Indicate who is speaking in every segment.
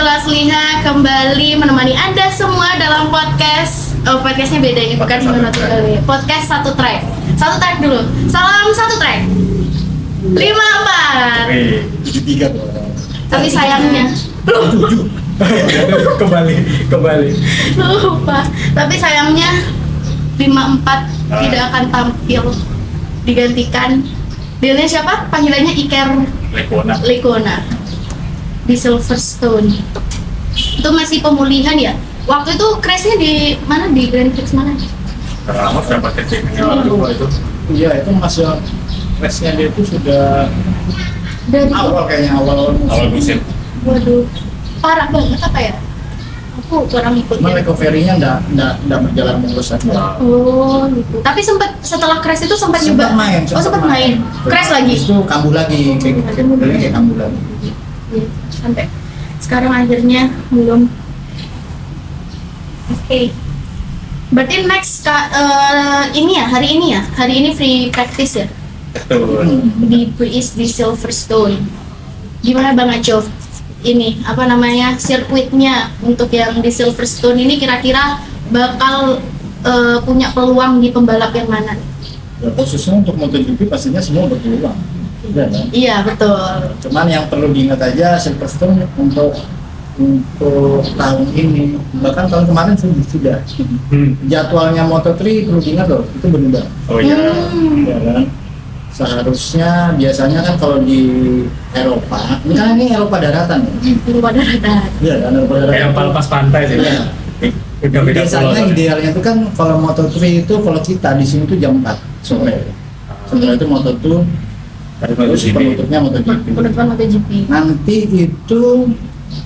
Speaker 1: warahmatullahi wabarakatuh. Kembali menemani Anda semua dalam podcast. Podcastnya beda ini, bukan menemani. Podcast satu track. Satu track dulu. Salam satu track. 54.
Speaker 2: 73.
Speaker 1: Tapi sayangnya
Speaker 2: Kembali.
Speaker 1: lupa. Tapi sayangnya 54 tidak akan tampil. Digantikan dengan siapa? Panggilannya Iker Lekona di Silverstone. Itu masih pemulihan ya? Waktu itu crashnya di mana? Di Grand Prix mana?
Speaker 3: Lama sudah pakai ceknya lalu itu.
Speaker 2: Iya, itu masih crashnya dia itu sudah
Speaker 1: Dari
Speaker 2: awal
Speaker 3: musim.
Speaker 1: Waduh, parah banget apa ya? Aku kurang ikut.
Speaker 2: Cuma recovery-nya enggak berjalan mulus aja.
Speaker 1: Oh, gitu. Tapi setelah crash itu sempat
Speaker 2: Sempat
Speaker 1: juga.
Speaker 2: main.
Speaker 1: Sempat main. Crash lagi.
Speaker 2: Itu kambuh lagi kayak kambuh lagi.
Speaker 1: Iya, sampai sekarang akhirnya belum. Oke. Berarti next ini ya, hari ini free practice ya
Speaker 3: Betul.
Speaker 1: di Silverstone. Gimana Bang Acov? Ini apa namanya sirkuitnya untuk yang di Silverstone ini kira-kira bakal punya peluang di pembalap yang mana?
Speaker 2: Ya, khususnya untuk MotoGP pastinya semua berpeluang. Iya kan?
Speaker 1: Iya betul.
Speaker 2: Cuman yang perlu diingat aja Silverstone untuk tahun ini, bahkan tahun kemarin sudah jadwalnya Moto3 perlu diingat loh, itu berubah.
Speaker 3: Oh iya.
Speaker 2: Ya kan? Seharusnya biasanya kan kalau di Eropa, ini kan ini Eropa daratan ya.
Speaker 1: Lupa daratan.
Speaker 2: Iya kan Eropa daratan.
Speaker 3: Kayak lepas pantai sih.
Speaker 2: Iya.
Speaker 3: Udah beda
Speaker 2: Biasanya
Speaker 3: pulau.
Speaker 2: idealnya itu kan kalau Moto3 itu kalau kita di sini tuh jam 4 sore. Setelah itu Moto2 terus penutupnya MotoGP.
Speaker 1: Penutupan MotoGP.
Speaker 2: Nanti itu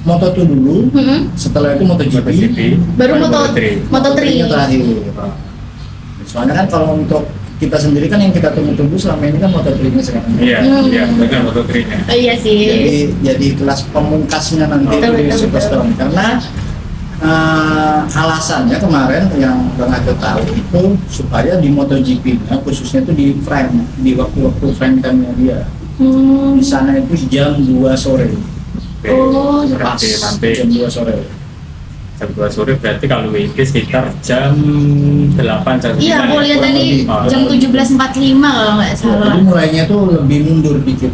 Speaker 2: Moto2 dulu, setelah itu MotoGP.
Speaker 1: Baru Moto3.
Speaker 2: Moto3-nya terakhir. Soalnya kan kalau untuk kita sendiri kan yang kita tunggu-tunggu selama ini kan Moto3-nya sekarang.
Speaker 3: Iya, betul Moto3-nya.
Speaker 1: Iya sih.
Speaker 2: Jadi kelas pemungkasnya nanti
Speaker 1: Betul,
Speaker 2: di
Speaker 1: betul,
Speaker 2: Silverstone. Karena alasannya kemarin yang Bang Aco tahu itu supaya di MotoGP-nya khususnya itu di frame, di waktu-waktu frame time-nya dia. Di sana itu jam 2 sore.
Speaker 1: Oh,
Speaker 2: Pas
Speaker 3: nanti
Speaker 2: jam 2 sore.
Speaker 3: jam 2 sore berarti kalau weekday sekitar jam 8 jam 9.
Speaker 1: Iya, aku lihat
Speaker 2: kurang
Speaker 1: tadi
Speaker 2: lebih.
Speaker 1: jam 17.45 kalau nggak salah.
Speaker 2: Jadi mulainya tuh lebih mundur dikit.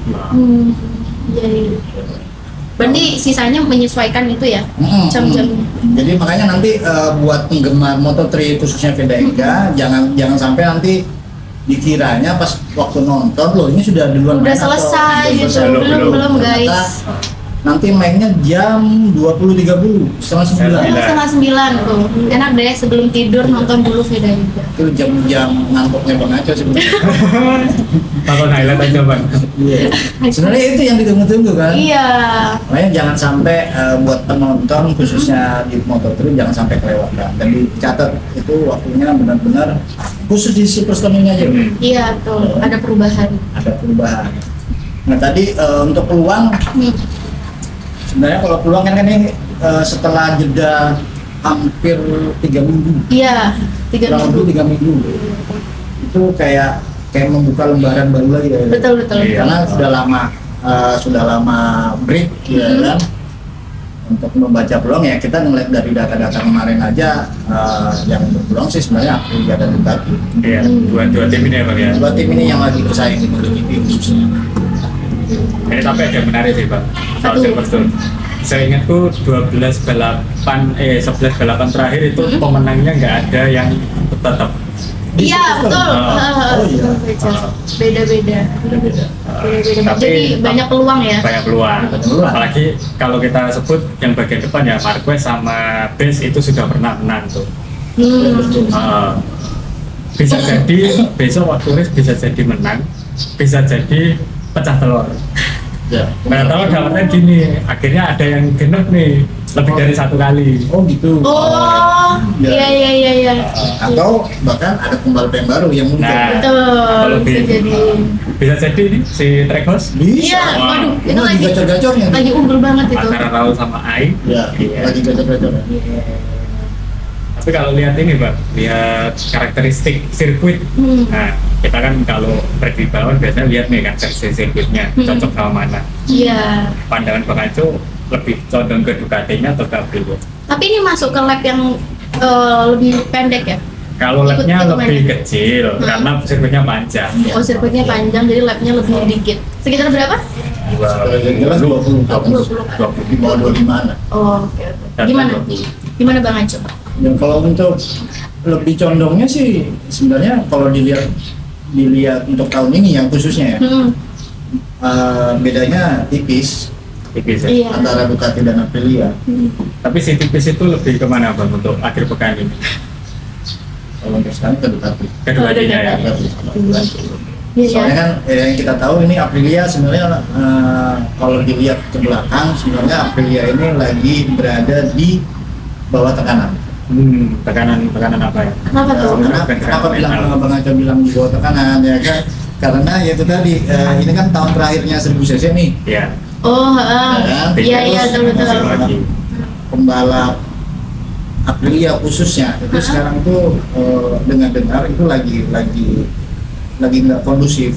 Speaker 1: Jadi berarti sisanya menyesuaikan itu ya jam-jam.
Speaker 2: Jadi makanya nanti buat penggemar Moto3 khususnya Vega jangan sampai nanti dikiranya pas waktu nonton loh ini sudah duluan
Speaker 1: Udah
Speaker 2: main atau
Speaker 1: selesai
Speaker 2: belum
Speaker 1: gitu,
Speaker 2: selesai.
Speaker 1: belum
Speaker 2: Ternyata
Speaker 1: guys.
Speaker 2: nanti mainnya jam 20.30 setengah 9.
Speaker 1: Setengah 9 tuh. Enak deh sebelum tidur nonton dulu Vega.
Speaker 2: Itu jam-jam ngantuknya Bang Aco sebenarnya.
Speaker 3: Tonton highlight aja Bang.
Speaker 2: Iya. Sebenarnya itu yang ditunggu-tunggu kan.
Speaker 1: Iya.
Speaker 2: Makanya jangan sampai buat penonton khususnya di Moto3 jangan sampai kelewatan. Dan dicatat itu waktunya benar-benar khusus di Silverstone ini aja.
Speaker 1: Iya tuh, ada perubahan.
Speaker 2: Ada perubahan. Nah tadi untuk peluang sebenarnya kalau peluang kan ini setelah jeda hampir 3 minggu.
Speaker 1: Iya, 3
Speaker 2: Kurang
Speaker 1: minggu.
Speaker 2: lebih 3 minggu. Itu kayak membuka lembaran baru lagi ya.
Speaker 1: Betul.
Speaker 2: Karena sudah lama break ya kan. Untuk membaca peluang ya kita ngeliat dari data-data kemarin aja yang berpeluang sih sebenarnya Aprilia dan Ducati.
Speaker 3: Iya, dua tim ini ya Bang ya.
Speaker 2: Dua tim ini yang lagi bersaing di MotoGP khususnya.
Speaker 3: Ini tapi ada yang menarik sih Bang. Soal
Speaker 1: Aduh.
Speaker 3: Silverstone. Saya ingatku 11 balapan terakhir itu pemenangnya nggak ada yang tetap.
Speaker 1: Iya, betul.
Speaker 2: Oh iya.
Speaker 1: Beda-beda.
Speaker 2: Beda-beda.
Speaker 3: Tapi
Speaker 1: Jadi banyak peluang ya.
Speaker 3: Banyak peluang.
Speaker 2: Peluang.
Speaker 3: Apalagi kalau kita sebut yang bagian depan ya Marquez sama Benz itu sudah pernah menang tuh. Bisa jadi besok waktu race bisa jadi menang, bisa jadi pecah telur.
Speaker 2: Ya.
Speaker 3: Nah, tahu dapatnya gini, akhirnya ada yang genep nih lebih dari 1 kali.
Speaker 2: Oh gitu.
Speaker 1: Oh,
Speaker 2: Ya.
Speaker 1: iya.
Speaker 2: Atau bahkan ada pembalap yang baru yang muncul.
Speaker 3: Nah,
Speaker 1: Betul, bisa jadi.
Speaker 3: bisa jadi nih si Track House
Speaker 2: Bisa.
Speaker 1: Iya, waduh,
Speaker 2: Ini
Speaker 1: itu
Speaker 2: lagi
Speaker 1: lagi
Speaker 2: gacor-gacornya.
Speaker 1: lagi unggul banget itu.
Speaker 3: antara Raul sama Ai.
Speaker 2: Ya,
Speaker 3: Iya.
Speaker 2: lagi gacor-gacornya.
Speaker 3: Tapi kalau lihat ini Mbak, lihat karakteristik sirkuit. Nah, kita kan kalau pergi bawah biasanya lihat nih kan versi sirkuitnya cocok sama mana.
Speaker 1: Iya.
Speaker 3: Pandangan Bang Aco lebih condong ke Ducati-nya atau ke Aprilia?
Speaker 1: Tapi ini masuk ke lap yang lebih pendek ya?
Speaker 3: Kalau
Speaker 1: Ikut
Speaker 3: lapnya lebih
Speaker 1: hitungannya.
Speaker 3: kecil karena sirkuitnya panjang.
Speaker 1: Oh, sirkuitnya panjang jadi lapnya lebih dikit. Sekitar berapa?
Speaker 2: Yang jelas 20 di bawah 25 lah.
Speaker 1: Oh, oke.
Speaker 3: Dan
Speaker 1: Gimana?
Speaker 3: bagus.
Speaker 1: Gimana Bang Aco?
Speaker 2: Dan kalau untuk lebih condongnya sih sebenarnya kalau dilihat untuk tahun ini yang khususnya ya, bedanya tipis
Speaker 3: Tipis ya.
Speaker 1: Iya.
Speaker 2: antara Ducati dan Aprilia.
Speaker 3: Tapi si tipis itu lebih kemana bang untuk akhir pekan ini?
Speaker 2: Kalau untuk sekarang ke Ducati.
Speaker 3: Keduanya ya.
Speaker 1: Iya,
Speaker 2: Soalnya
Speaker 1: ya.
Speaker 2: kan yang kita tahu ini Aprilia sebenarnya kalau dilihat ke belakang sebenarnya Aprilia ini lagi berada di bawah tekanan.
Speaker 3: Tekanan apa ya?
Speaker 1: Kenapa tuh?
Speaker 2: Kenapa bilang Bang Aco bilang di bawah tekanan ya kan? Karena ya itu tadi ini kan tahun terakhirnya 1000 cc nih.
Speaker 3: Iya.
Speaker 1: Oh,
Speaker 2: Ya,
Speaker 1: iya,
Speaker 2: terus
Speaker 1: betul.
Speaker 3: Masih lagi.
Speaker 2: Pembalap Aprilia khususnya itu sekarang itu dengar-dengar itu lagi nggak kondusif.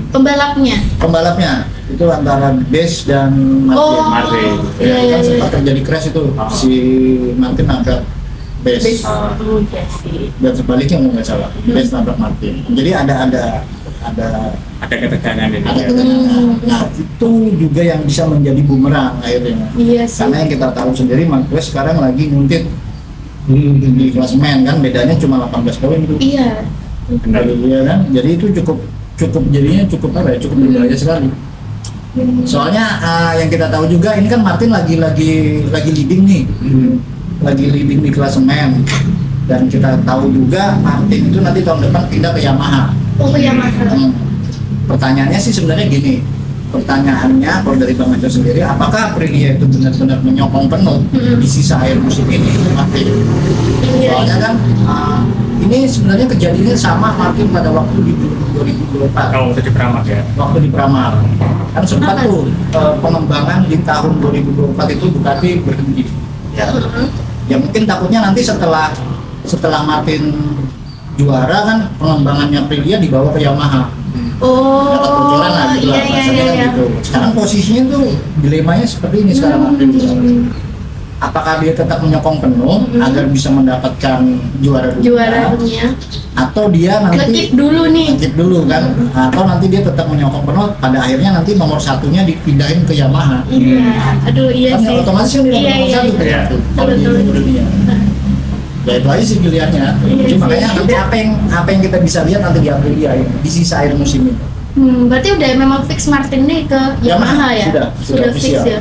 Speaker 1: Pembalapnya.
Speaker 2: Pembalapnya itu antara Bes dan Martin.
Speaker 1: Oh,
Speaker 3: Martin.
Speaker 1: iya,
Speaker 2: Ya,
Speaker 1: iya,
Speaker 2: kan
Speaker 1: iya.
Speaker 2: sempat terjadi crash itu si Martin nabrak Bes
Speaker 1: Base. Oh, iya sih.
Speaker 2: dan sebaliknya kalau nggak salah Bes nabrak Martin. Jadi ada
Speaker 3: Ada ketegangan ini.
Speaker 2: ada
Speaker 3: ya.
Speaker 2: ketegangan. Nah itu juga yang bisa menjadi bumerang akhirnya.
Speaker 1: Iya sih.
Speaker 2: Karena yang kita tahu sendiri Marquez sekarang lagi nguntit
Speaker 3: Hmm.
Speaker 2: di klasemen kan bedanya cuma 18 poin tuh.
Speaker 1: Iya.
Speaker 3: Benar.
Speaker 2: Iya kan? Jadi itu cukup jadinya cukup apa ya? Cukup berbahaya sekali. Soalnya yang kita tahu juga ini kan Martin lagi leading nih. Lagi leading di klasemen. Dan kita tahu juga Martin itu nanti tahun depan pindah ke Yamaha.
Speaker 1: Oh, ke Yamaha.
Speaker 2: Pertanyaannya sih sebenarnya gini. Pertanyaannya kalau dari Bang Aco sendiri, apakah Aprilia itu benar-benar menyokong penuh di sisa akhir musim ini Martin?
Speaker 1: Iya.
Speaker 2: Soalnya kan ini sebenarnya kejadiannya sama Martin pada waktu di 2024
Speaker 3: Kalau untuk di Pramak ya.
Speaker 2: waktu di Pramar kan sempat tuh pengembangan di tahun 2024 itu Ducati berhenti ya. Ya mungkin takutnya nanti setelah Martin juara kan pengembangannya Aprilia dibawa ke Yamaha.
Speaker 1: Oh,
Speaker 2: Dapat bocoran lah gitu lah,
Speaker 1: iya,
Speaker 2: rasanya kan gitu. Sekarang posisinya tuh dilemanya seperti ini sekarang Aprilia. Apakah dia tetap menyokong penuh agar bisa mendapatkan juara
Speaker 1: Juaranya.
Speaker 2: atau dia nanti
Speaker 1: Ngekip dulu nih.
Speaker 2: ngekip dulu kan, atau nanti dia tetap menyokong penuh pada akhirnya nanti nomor satunya dipindahin ke Yamaha.
Speaker 1: Iya. Aduh, iya
Speaker 2: Kan
Speaker 1: sih.
Speaker 2: otomatis kan dia
Speaker 1: Iya,
Speaker 2: nomor
Speaker 1: iya,
Speaker 2: satu
Speaker 1: iya.
Speaker 2: kan
Speaker 3: Iya.
Speaker 2: itu. Kalau di
Speaker 1: Betul.
Speaker 2: dunia. Ya itu aja sih pilihannya.
Speaker 1: Iya
Speaker 2: Jadi
Speaker 1: sih.
Speaker 2: makanya nanti apa yang kita bisa lihat nanti di Aprilia ini, di sisa akhir musim ini.
Speaker 1: Berarti udah memang fix Martin nih ke Yamaha ya?
Speaker 2: Sudah
Speaker 1: fix
Speaker 2: official.
Speaker 1: ya.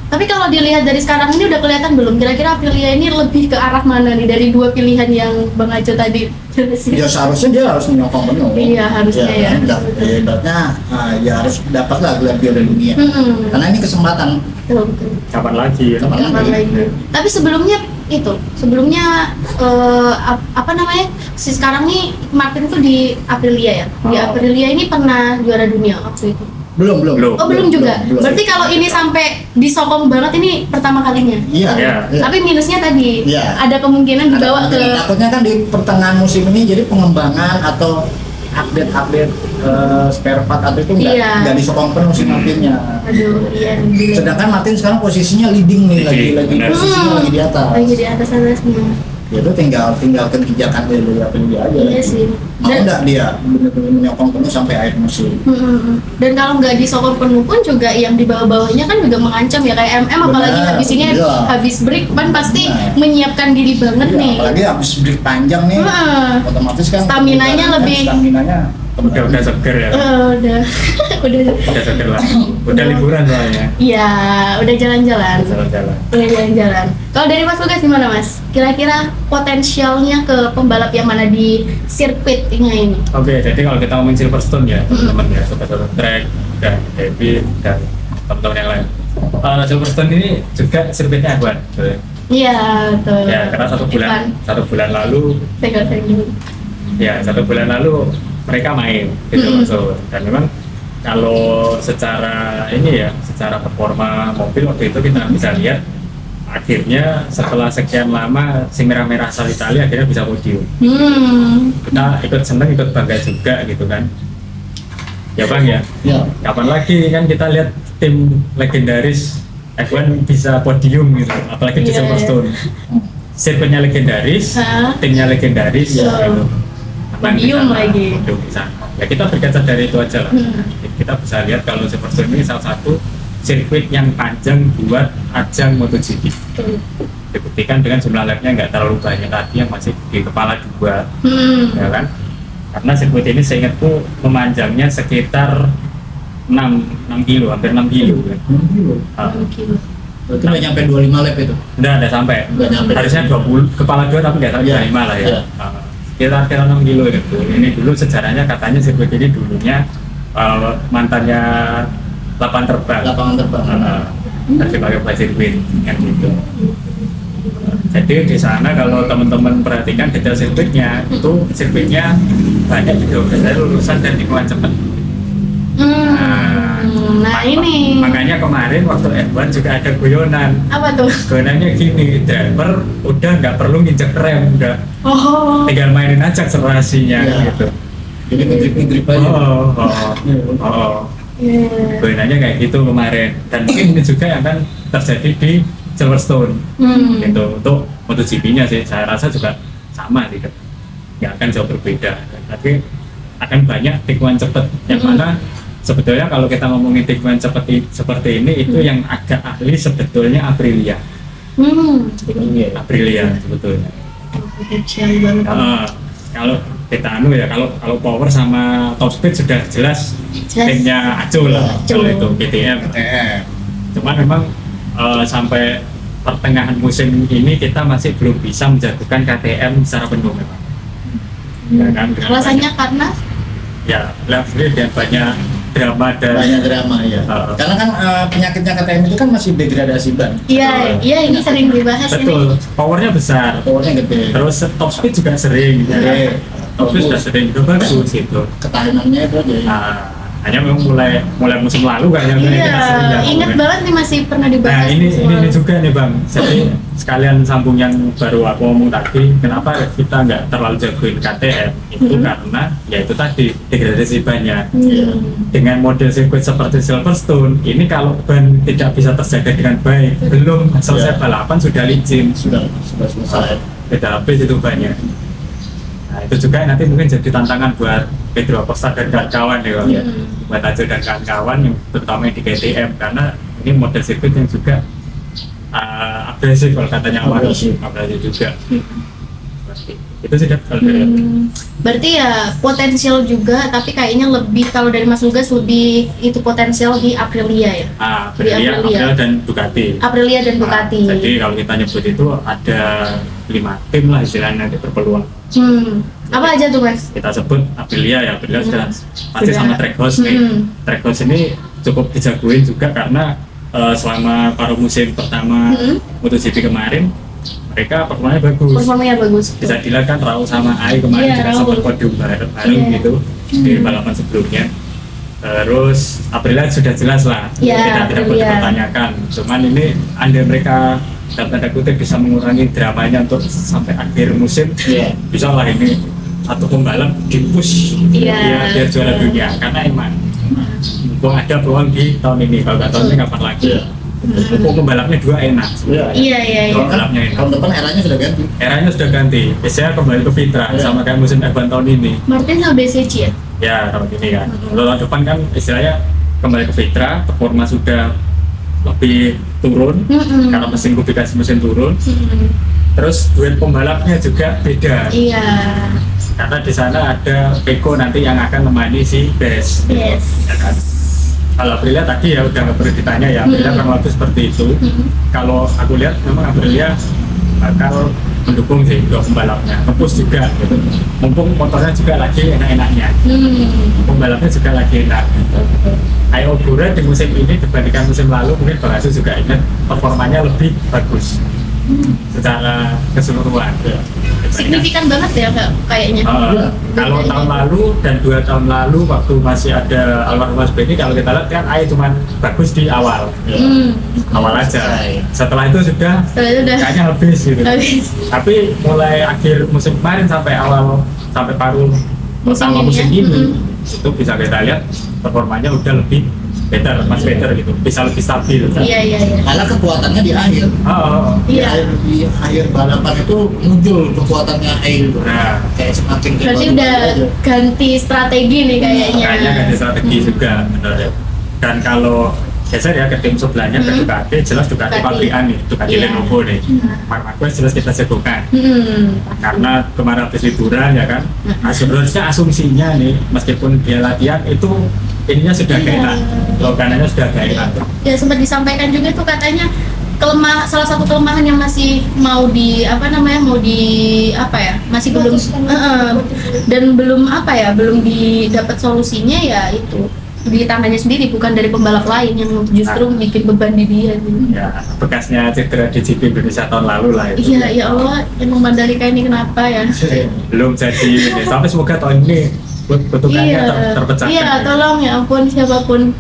Speaker 1: Tapi kalau dilihat dari sekarang ini udah kelihatan belum? Kira-kira Aprilia ini lebih ke arah mana nih dari dua pilihan yang Bang Aco tadi jelasin?
Speaker 2: Ya seharusnya dia harus menyokong penuh.
Speaker 1: Iya, harusnya ya.
Speaker 2: Ibaratnya ya harus dapat lah gelar juara dunia. Karena ini kesempatan.
Speaker 1: Betul.
Speaker 3: Kapan lagi ya?
Speaker 2: Kapan
Speaker 1: Kapan lagi? Tapi sebelumnya apa namanya? Si sekarang nih Martin tuh di Aprilia ya. Di
Speaker 3: Oh.
Speaker 1: Aprilia ini pernah juara dunia waktu itu.
Speaker 2: Belum.
Speaker 1: Oh, belum juga. Berarti kalau ini sampai disokong banget ini pertama kalinya.
Speaker 2: Iya.
Speaker 3: Iya.
Speaker 1: Tapi minusnya tadi
Speaker 2: Iya.
Speaker 1: ada kemungkinan
Speaker 2: Ada
Speaker 1: dibawa ke
Speaker 2: kemungkinan. Takutnya kan di pertengahan musim ini jadi pengembangan atau update spare part atau itu
Speaker 1: Iya.
Speaker 2: nggak disokong penuh si Martinnya.
Speaker 1: aduh iya gila.
Speaker 2: Sedangkan Martin sekarang posisinya leading nih, lagi
Speaker 3: Leading, benar.
Speaker 2: posisinya lagi di atas.
Speaker 1: Lagi di atas atasnya.
Speaker 2: Ya itu tinggal kebijakan dari Aprilia aja.
Speaker 1: Iya sih.
Speaker 2: Mau
Speaker 1: Dan-
Speaker 2: nggak dia benar-benar menyokong penuh sampai akhir musim?
Speaker 1: Dan kalau nggak disokong penuh pun juga yang di bawah-bawahnya kan juga mengancam ya kayak MM apalagi
Speaker 2: Benar,
Speaker 1: habis ini
Speaker 2: iya.
Speaker 1: habis break kan pasti
Speaker 2: Benar.
Speaker 1: menyiapkan diri banget
Speaker 2: Iya,
Speaker 1: nih.
Speaker 2: apalagi habis break panjang nih,
Speaker 1: Heeh.
Speaker 2: otomatis kan
Speaker 1: Staminanya
Speaker 2: kan
Speaker 1: lebih-
Speaker 2: staminanya
Speaker 3: Udah seger ya.
Speaker 1: Udah udah
Speaker 3: Udah seger lah. Udah liburan soalnya.
Speaker 1: iya udah jalan-jalan.
Speaker 3: Jalan-jalan.
Speaker 1: Udah jalan-jalan. Kalau dari Mas Lukas gimana Mas? Kira-kira potensialnya ke pembalap yang mana di sirkuitnya ini?
Speaker 3: Oke, jadi kalau kita ngomongin Silverstone ya, teman-teman ya, Sobat Track dan David dan teman-teman yang lain. Silverstone ini juga sirkuitnya F1.
Speaker 1: Iya betul.
Speaker 3: Ya, karena satu bulan lalu
Speaker 1: Senggol-senggol.
Speaker 3: ya satu bulan lalu mereka main di Silverstone. Dan memang kalau secara ini ya, secara performa mobil waktu itu kita bisa lihat akhirnya setelah sekian lama si merah-merah asal Italia akhirnya bisa podium. Kita ikut seneng, ikut bangga juga gitu kan. Ya Bang ya,
Speaker 2: ya
Speaker 3: kapan lagi kan kita lihat tim legendaris F1 bisa podium gitu, apalagi di
Speaker 1: Iya.
Speaker 3: Silverstone. Sirkuitnya legendaris,
Speaker 1: Hah?
Speaker 3: timnya legendaris,
Speaker 1: Iya.
Speaker 3: gitu. Menang di
Speaker 1: Podium
Speaker 3: sana,
Speaker 1: lagi.
Speaker 3: podium di sana. Ya kita berkaca dari itu aja lah. Kita bisa lihat kalau Silverstone ini salah satu sirkuit yang panjang buat ajang MotoGP. Dibuktikan dengan jumlah lapnya nggak terlalu banyak tadi yang masih di kepala 2, ya kan? Karena sirkuit ini seingatku memanjangnya sekitar 6 kilo, hampir 6 kilo kan.
Speaker 2: 6 kilo.
Speaker 3: Ah,
Speaker 1: Mungkin.
Speaker 2: Berarti nggak nyampe 25 lap itu.
Speaker 3: udah sampai.
Speaker 2: Nggak nyampe.
Speaker 3: Harusnya 20, kepala 2 tapi nggak sampai
Speaker 2: Iya.
Speaker 3: 5 lah ya.
Speaker 2: Iya.
Speaker 3: Sekitar 6 kilo gitu. Ini dulu sejarahnya katanya sirkuit ini dulunya mantannya lapangan terbang.
Speaker 2: Lapangan terbang.
Speaker 3: Terus pakai fly sirkuit kan gitu. Jadi di sana kalau teman-teman perhatikan detail sirkuitnya, itu sirkuitnya banyak juga dari lulusan dan tikungan cepat.
Speaker 1: Nah ini
Speaker 3: Makanya kemarin waktu F1 juga ada guyonan.
Speaker 1: apa tuh?
Speaker 3: Gunanya gini, driver udah nggak perlu nginjek rem, udah
Speaker 1: Oh,
Speaker 3: tinggal mainin aja akselerasinya
Speaker 2: Iya.
Speaker 3: gitu.
Speaker 2: Jadi ngedrip aja.
Speaker 3: Oh.
Speaker 1: iya.
Speaker 3: Gunanya kayak gitu kemarin. Dan mungkin ini juga yang akan terjadi di Silverstone. Gitu. Untuk MotoGP-nya sih, saya rasa juga sama sih. Nggak akan jauh berbeda. Tapi akan banyak tikungan cepat yang mana sebetulnya kalau kita ngomongin tikungan seperti ini itu yang agak ahli sebetulnya Aprilia.
Speaker 2: Iya.
Speaker 3: Aprilia sebetulnya.
Speaker 1: Potensial banget.
Speaker 3: Kalau kita kalau power sama top speed sudah jelas
Speaker 1: Jelas.
Speaker 3: timnya Aco lah.
Speaker 1: Aco.
Speaker 3: Kalau itu KTM. Cuman memang sampai pertengahan musim ini kita masih belum bisa menjatuhkan KTM secara penuh memang. Ya kan, dengan
Speaker 1: Alasannya karena
Speaker 3: ya lihat sendiri dan banyak drama dan
Speaker 2: Banyak drama ya. Karena kan penyakitnya KTM itu kan masih degradasi ban.
Speaker 1: iya ini sering dibahas ini.
Speaker 3: betul powernya besar,
Speaker 2: Powernya gede.
Speaker 3: terus top speed juga sering, ya kan?
Speaker 2: Iya.
Speaker 3: Top speed sudah sering, udah bagus gitu.
Speaker 2: Ketahanannya itu aja. Ya.
Speaker 3: Hanya memang mulai musim lalu kayaknya kita sering
Speaker 1: Iya,
Speaker 3: ya,
Speaker 1: ingat
Speaker 3: ngomongin.
Speaker 1: banget nih masih pernah
Speaker 3: Nah
Speaker 1: dibahas.
Speaker 3: ini
Speaker 1: soal-
Speaker 3: juga nih bang, jadi sekalian sambung yang baru aku ngomong tadi, kenapa kita nggak terlalu jagoin KTM itu karena ya itu tadi degradasi bannya. Dengan model sirkuit seperti Silverstone ini kalau ban tidak bisa terjaga dengan baik, belum selesai
Speaker 2: Iya.
Speaker 3: balapan sudah licin,
Speaker 2: Sudah selesai.
Speaker 3: sudah habis itu banyak. Nah itu juga nanti mungkin jadi tantangan buat Pedro Acosta dan kawan-kawan ya Bang, ya. Buat Ajo dan kawan-kawan yang terutama yang di KTM karena ini model sirkuit yang juga agresif kalau katanya
Speaker 2: Agresif.
Speaker 3: agresif juga. Seperti itu sih Dap, kalau dari aku.
Speaker 1: Berarti ya potensial juga, tapi kayaknya lebih kalau dari Mas Lugas lebih itu potensial di Aprilia ya.
Speaker 3: Aprilia, Aprilia dan Ducati.
Speaker 1: Aprilia dan Ducati.
Speaker 3: Nah, jadi kalau kita nyebut itu ada 5 tim lah istilahnya yang berpeluang.
Speaker 1: Apa aja tuh Mas?
Speaker 3: Kita sebut Aprilia ya, Aprilia sudah pasti
Speaker 1: Sudah.
Speaker 3: sama Trackhouse nih. Trackhouse ini cukup dijagoin juga karena selama paruh musim pertama MotoGP kemarin mereka performanya bagus.
Speaker 1: Performanya bagus.
Speaker 3: Bisa dilihat kan Raul sama Ai kemarin
Speaker 1: Iya,
Speaker 3: juga
Speaker 1: Raul.
Speaker 3: sempat podium bareng
Speaker 1: Iya.
Speaker 3: gitu di balapan sebelumnya. Terus Aprilia sudah jelas lah,
Speaker 1: Iya,
Speaker 3: tidak perlu
Speaker 1: Aprilia.
Speaker 3: dipertanyakan. Cuman ini andai mereka dalam tanda kutip bisa mengurangi dramanya untuk sampai akhir musim,
Speaker 2: Iya.
Speaker 3: bisa lah ini satu pembalap di push
Speaker 1: Iya,
Speaker 3: biar juara
Speaker 1: betul.
Speaker 3: dunia karena emang mumpung ada peluang di tahun ini, kalau nggak tahun ini kapan lagi.
Speaker 2: Iya.
Speaker 3: Mumpung pembalapnya dua enak.
Speaker 1: Iya.
Speaker 3: Kalau balapnya enak.
Speaker 2: Tahun depan eranya sudah ganti.
Speaker 3: Eranya sudah ganti, biasanya kembali ke fitrah
Speaker 2: Iya.
Speaker 3: sama kayak musim F1 tahun ini.
Speaker 1: Martin sama BCC ya?
Speaker 3: Ya tahun ini kan. Kalau tahun depan kan istilahnya kembali ke fitrah, performa sudah lebih turun karena mesin kubifikasi mesin turun. Terus duet pembalapnya juga beda.
Speaker 1: Iya.
Speaker 3: Karena di sana ada Peko nanti yang akan menemani si Bes.
Speaker 1: Yes.
Speaker 3: Ya kan? Kalau Aprilia tadi ya udah nggak perlu ditanya ya, Aprilia kurang lebih seperti itu. Kalau aku lihat memang Aprilia bakal mendukung sih untuk pembalapnya, ngepush juga gitu. Mumpung motornya juga lagi enak-enaknya, pembalapnya juga lagi enak. Kayak Ogura di musim ini dibandingkan musim lalu mungkin Bang Asu juga ingat performanya lebih bagus secara keseluruhan.
Speaker 1: Signifikan banget ya kayaknya.
Speaker 3: Kalau
Speaker 1: Bedanya.
Speaker 3: tahun lalu dan 2 tahun lalu waktu masih ada almarhum Mas Benny, kalau kita lihat kan Ai cuma bagus di awal awal aja. Setelah itu sudah
Speaker 1: Setelah itu udah
Speaker 3: kayaknya habis gitu.
Speaker 1: habis.
Speaker 3: Tapi mulai akhir musim kemarin sampai paruh
Speaker 1: Musim
Speaker 3: pertama
Speaker 1: ini
Speaker 3: musim
Speaker 1: ya.
Speaker 3: ini itu bisa kita lihat performanya udah lebih better gitu, bisa lebih stabil kan?
Speaker 1: Iya.
Speaker 2: Malah kekuatannya di akhir.
Speaker 3: Oh,
Speaker 1: Iya.
Speaker 2: Di akhir balapan itu muncul kekuatannya air.
Speaker 3: nah
Speaker 2: Kayak semakin
Speaker 1: Berarti
Speaker 2: baru
Speaker 1: udah
Speaker 2: aja.
Speaker 1: ganti strategi nih kayaknya.
Speaker 3: kayaknya ganti strategi juga benar ya. Dan kalau geser ya ke tim sebelahnya ke Ducati, jelas Ducati
Speaker 1: Ducati.
Speaker 3: pabrikan nih, Ducati
Speaker 1: Iya.
Speaker 3: Lenovo nih. Marc Marquez jelas kita jagokan.
Speaker 1: Pasti.
Speaker 3: Karena kemarin habis liburan ya kan, sebenarnya asumsinya nih, meskipun dia latihan itu ininya sudah
Speaker 1: Iya.
Speaker 3: gak enak, logananya sudah gak enak.
Speaker 1: Ya sempat disampaikan juga tuh katanya salah satu kelemahan yang masih mau di masih belum dan belum didapat solusinya ya itu di tangannya sendiri, bukan dari pembalap lain yang justru bikin beban di dia gitu.
Speaker 3: Ya, bekasnya cedera di GP Indonesia tahun lalu lah itu.
Speaker 1: Iya, ya Allah, emang Mandalika ini kenapa ya?
Speaker 3: Belum jadi ini, tapi semoga tahun ini kutukannya terpecahkan.
Speaker 1: Iya, tolong ya ampun siapapun.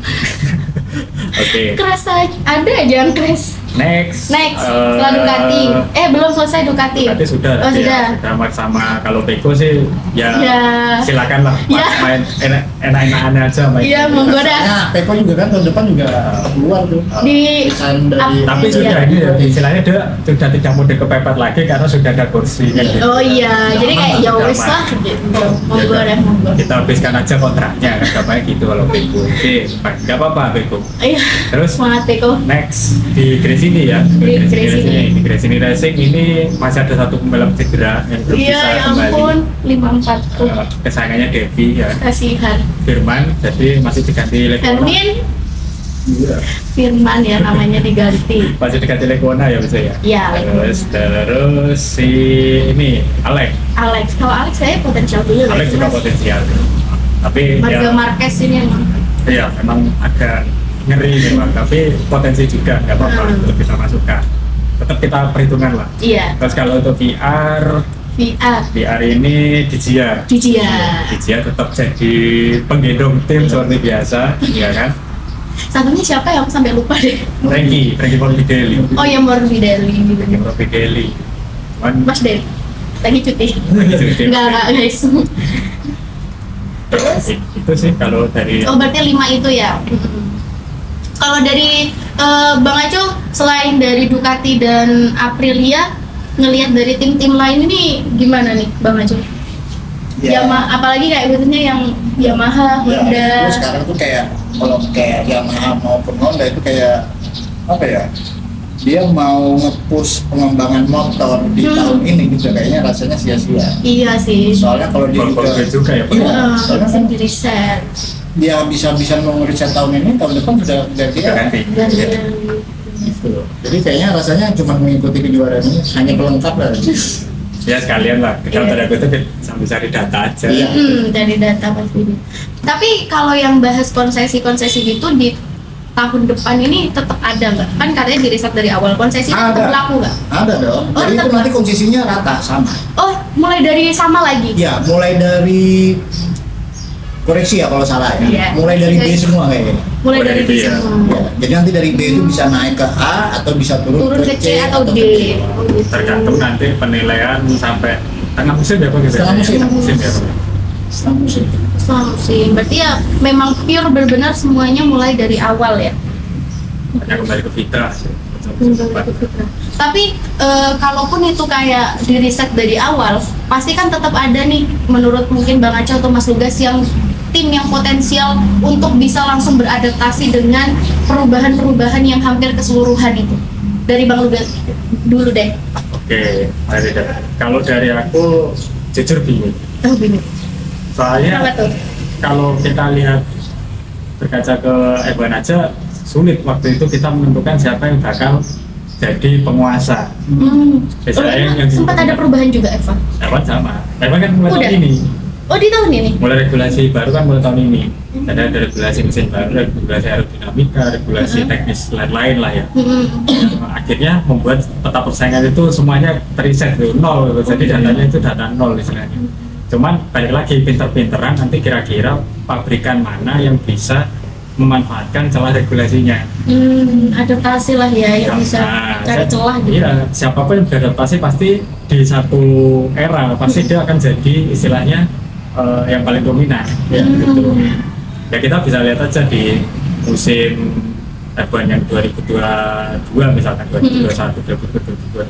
Speaker 3: Oke,
Speaker 1: Crash aja, ada aja yang crash.
Speaker 3: next.
Speaker 1: Setelah Ducati. Belum selesai Ducati.
Speaker 3: Ducati sudah.
Speaker 1: Oh,
Speaker 3: ya,
Speaker 1: sudah.
Speaker 3: sama kalau Peko sih ya,
Speaker 1: Ya.
Speaker 3: silakan lah
Speaker 1: Ya.
Speaker 3: main enak-enakan aja main.
Speaker 1: Iya, monggo dah.
Speaker 2: Nah, Peko juga kan tahun depan juga keluar tuh.
Speaker 1: Di
Speaker 2: Desain dari
Speaker 3: Tapi
Speaker 1: Iya.
Speaker 3: sudah ini ya, istilahnya dia sudah tidak mudah kepepet lagi karena sudah ada kursi kan gitu.
Speaker 1: Oh iya, jadi kayak ya wes lah gitu. Monggo dah, monggo.
Speaker 3: Kita habiskan aja kontraknya, katanya gitu kalau Peko. Oke, nggak apa-apa Peko.
Speaker 1: Iya.
Speaker 3: Terus
Speaker 1: Semangat Peko.
Speaker 3: next di Gresini ya,
Speaker 1: Di Gresini.
Speaker 3: Di Gresini Racing ini masih ada satu pembalap cedera yang belum
Speaker 1: Iya,
Speaker 3: bisa
Speaker 1: ya
Speaker 3: kembali.
Speaker 1: ampun, 54 tuh.
Speaker 3: Kesayangannya Devi ya,
Speaker 1: Kasihan.
Speaker 3: Firman, jadi masih diganti Lekona.
Speaker 1: Hermin
Speaker 2: Iya.
Speaker 1: Firman ya namanya diganti.
Speaker 3: Masih diganti Lekona ya bisa ya.
Speaker 1: Iya, Lekona.
Speaker 3: Terus si ini Alex
Speaker 1: Kalau Alex saya potensial dulu.
Speaker 3: Alex juga potensial. Tapi
Speaker 1: Marga
Speaker 3: ya,
Speaker 1: Marquez ini emang.
Speaker 3: iya memang agak ngeri memang, tapi potensi juga nggak apa-apa untuk kita masukkan. Tetap kita perhitungan lah.
Speaker 1: Iya,
Speaker 3: Terus kalau untuk VR
Speaker 1: VR
Speaker 3: ini Dijia
Speaker 1: Dijia.
Speaker 3: tetap jadi penggendong tim seperti biasa, ya kan?
Speaker 1: Satunya siapa ya? Aku sampai lupa deh.
Speaker 3: Frankie Morbidelli.
Speaker 1: Oh ya, Morbidelli.
Speaker 3: Frankie Morbidelli. Cuman
Speaker 1: Mas Del, lagi cuti. Enggak guys. Terus?
Speaker 3: itu sih kalau dari
Speaker 1: Oh berarti 5 itu ya. Kalau dari Bang Aco, selain dari Ducati dan Aprilia, ngelihat dari tim-tim lain ini gimana nih Bang Aco?
Speaker 2: Ya.
Speaker 1: Apalagi kayak biasanya yang Yamaha,
Speaker 2: Ya,
Speaker 1: Honda.
Speaker 2: itu sekarang tuh kayak kalau kayak Yamaha maupun Honda itu kayak apa ya? Dia mau nge-push pengembangan motor di tahun ini juga kayaknya rasanya sia-sia.
Speaker 1: Iya sih.
Speaker 2: Soalnya kalau dia
Speaker 3: juga ya, Pak.
Speaker 2: iya, soalnya kan
Speaker 1: Di riset.
Speaker 2: dia bisa mengeriset tahun ini, tahun depan sudah ganti
Speaker 3: Udah ganti.
Speaker 1: Dan
Speaker 2: gitu loh. Jadi kayaknya rasanya cuma mengikuti kejuaraan ini hanya pelengkap lah.
Speaker 3: Ya sekalian lah, kita
Speaker 1: Iya.
Speaker 3: tanda kutip sambil cari data aja.
Speaker 2: Iya.
Speaker 1: dari data pasti. Tapi kalau yang bahas konsesi-konsesi gitu di tahun depan ini tetap ada nggak? Kan katanya di riset dari awal konsesi itu tetap
Speaker 2: Ada.
Speaker 1: berlaku nggak?
Speaker 2: Ada dong.
Speaker 1: Oh,
Speaker 2: Jadi itu
Speaker 1: tetap
Speaker 2: nanti konsesinya rata sama.
Speaker 1: Oh, mulai dari sama lagi?
Speaker 2: Ya, mulai dari koreksi ya kalau salah ya.
Speaker 1: Iya.
Speaker 2: Mulai dari B semua kayaknya.
Speaker 1: Mulai
Speaker 3: Mulai
Speaker 1: dari
Speaker 3: dari B ya.
Speaker 1: semua.
Speaker 2: Ya, jadi nanti dari B itu bisa naik ke A atau bisa turun
Speaker 1: Turun ke C atau D.
Speaker 2: ke D.
Speaker 1: Oh, gitu.
Speaker 3: Tergantung nanti penilaian sampai tengah musim ya Pak gitu.
Speaker 2: Setengah musim.
Speaker 3: Tengah musim ya Pak.
Speaker 2: Setengah musim.
Speaker 1: Sama sih. Berarti ya memang pure benar-benar semuanya mulai dari awal ya.
Speaker 3: Hanya kembali ke fitrah sih.
Speaker 1: Tapi kalaupun itu kayak di riset dari awal, pasti kan tetap ada nih menurut mungkin Bang Aca atau Mas Lugas yang tim yang potensial untuk bisa langsung beradaptasi dengan perubahan-perubahan yang hampir keseluruhan itu. Dari Bang Lugas dulu deh.
Speaker 3: Oke, kalau dari aku jujur bingung.
Speaker 1: Oh bingung.
Speaker 3: Soalnya
Speaker 1: Kenapa tuh?
Speaker 3: kalau kita lihat berkaca ke F1 aja sulit waktu itu kita menentukan siapa yang bakal jadi penguasa. Biasanya yang
Speaker 1: Sempat ada perubahan juga Eva.
Speaker 3: F1 sama. F1 kan mulai
Speaker 1: Udah.
Speaker 3: tahun ini.
Speaker 1: Oh di tahun ini?
Speaker 3: Mulai regulasi baru kan mulai tahun ini. Ada regulasi mesin baru, regulasi aerodinamika, regulasi teknis lain-lain lah ya. Akhirnya membuat peta persaingan itu semuanya teriset tuh, nol. Jadi datanya itu data nol istilahnya. Cuman balik lagi pinter-pinteran nanti kira-kira pabrikan mana yang bisa memanfaatkan celah regulasinya.
Speaker 1: Adaptasi lah ya yang bisa cari celah gitu.
Speaker 3: Iya, siapapun yang beradaptasi pasti di satu era pasti dia akan jadi istilahnya yang paling dominan. Ya, gitu. Ya kita bisa lihat aja di musim F1 yang 2022 misalkan 2021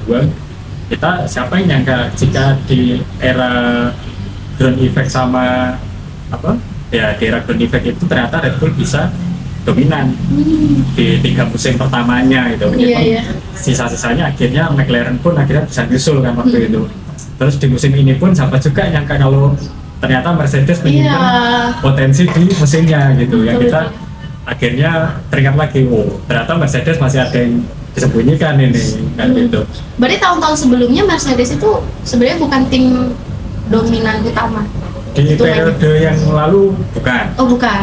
Speaker 3: 2022 kita siapa yang nyangka jika di era ground effect sama apa ya di era ground effect itu ternyata Red Bull bisa dominan di 3 musim pertamanya gitu.
Speaker 1: Iya.
Speaker 3: Sisa-sisanya akhirnya McLaren pun akhirnya bisa nyusul kan waktu itu. Terus di musim ini pun siapa juga nyangka kalau ternyata Mercedes menyimpan potensi di mesinnya gitu. Yang kita akhirnya teringat lagi, ternyata Mercedes masih ada yang disembunyikan ini kan gitu.
Speaker 1: Berarti tahun-tahun sebelumnya Mercedes itu sebenarnya bukan tim dominan utama.
Speaker 3: Di
Speaker 1: Itu
Speaker 3: periode yang lalu bukan.
Speaker 1: Oh bukan.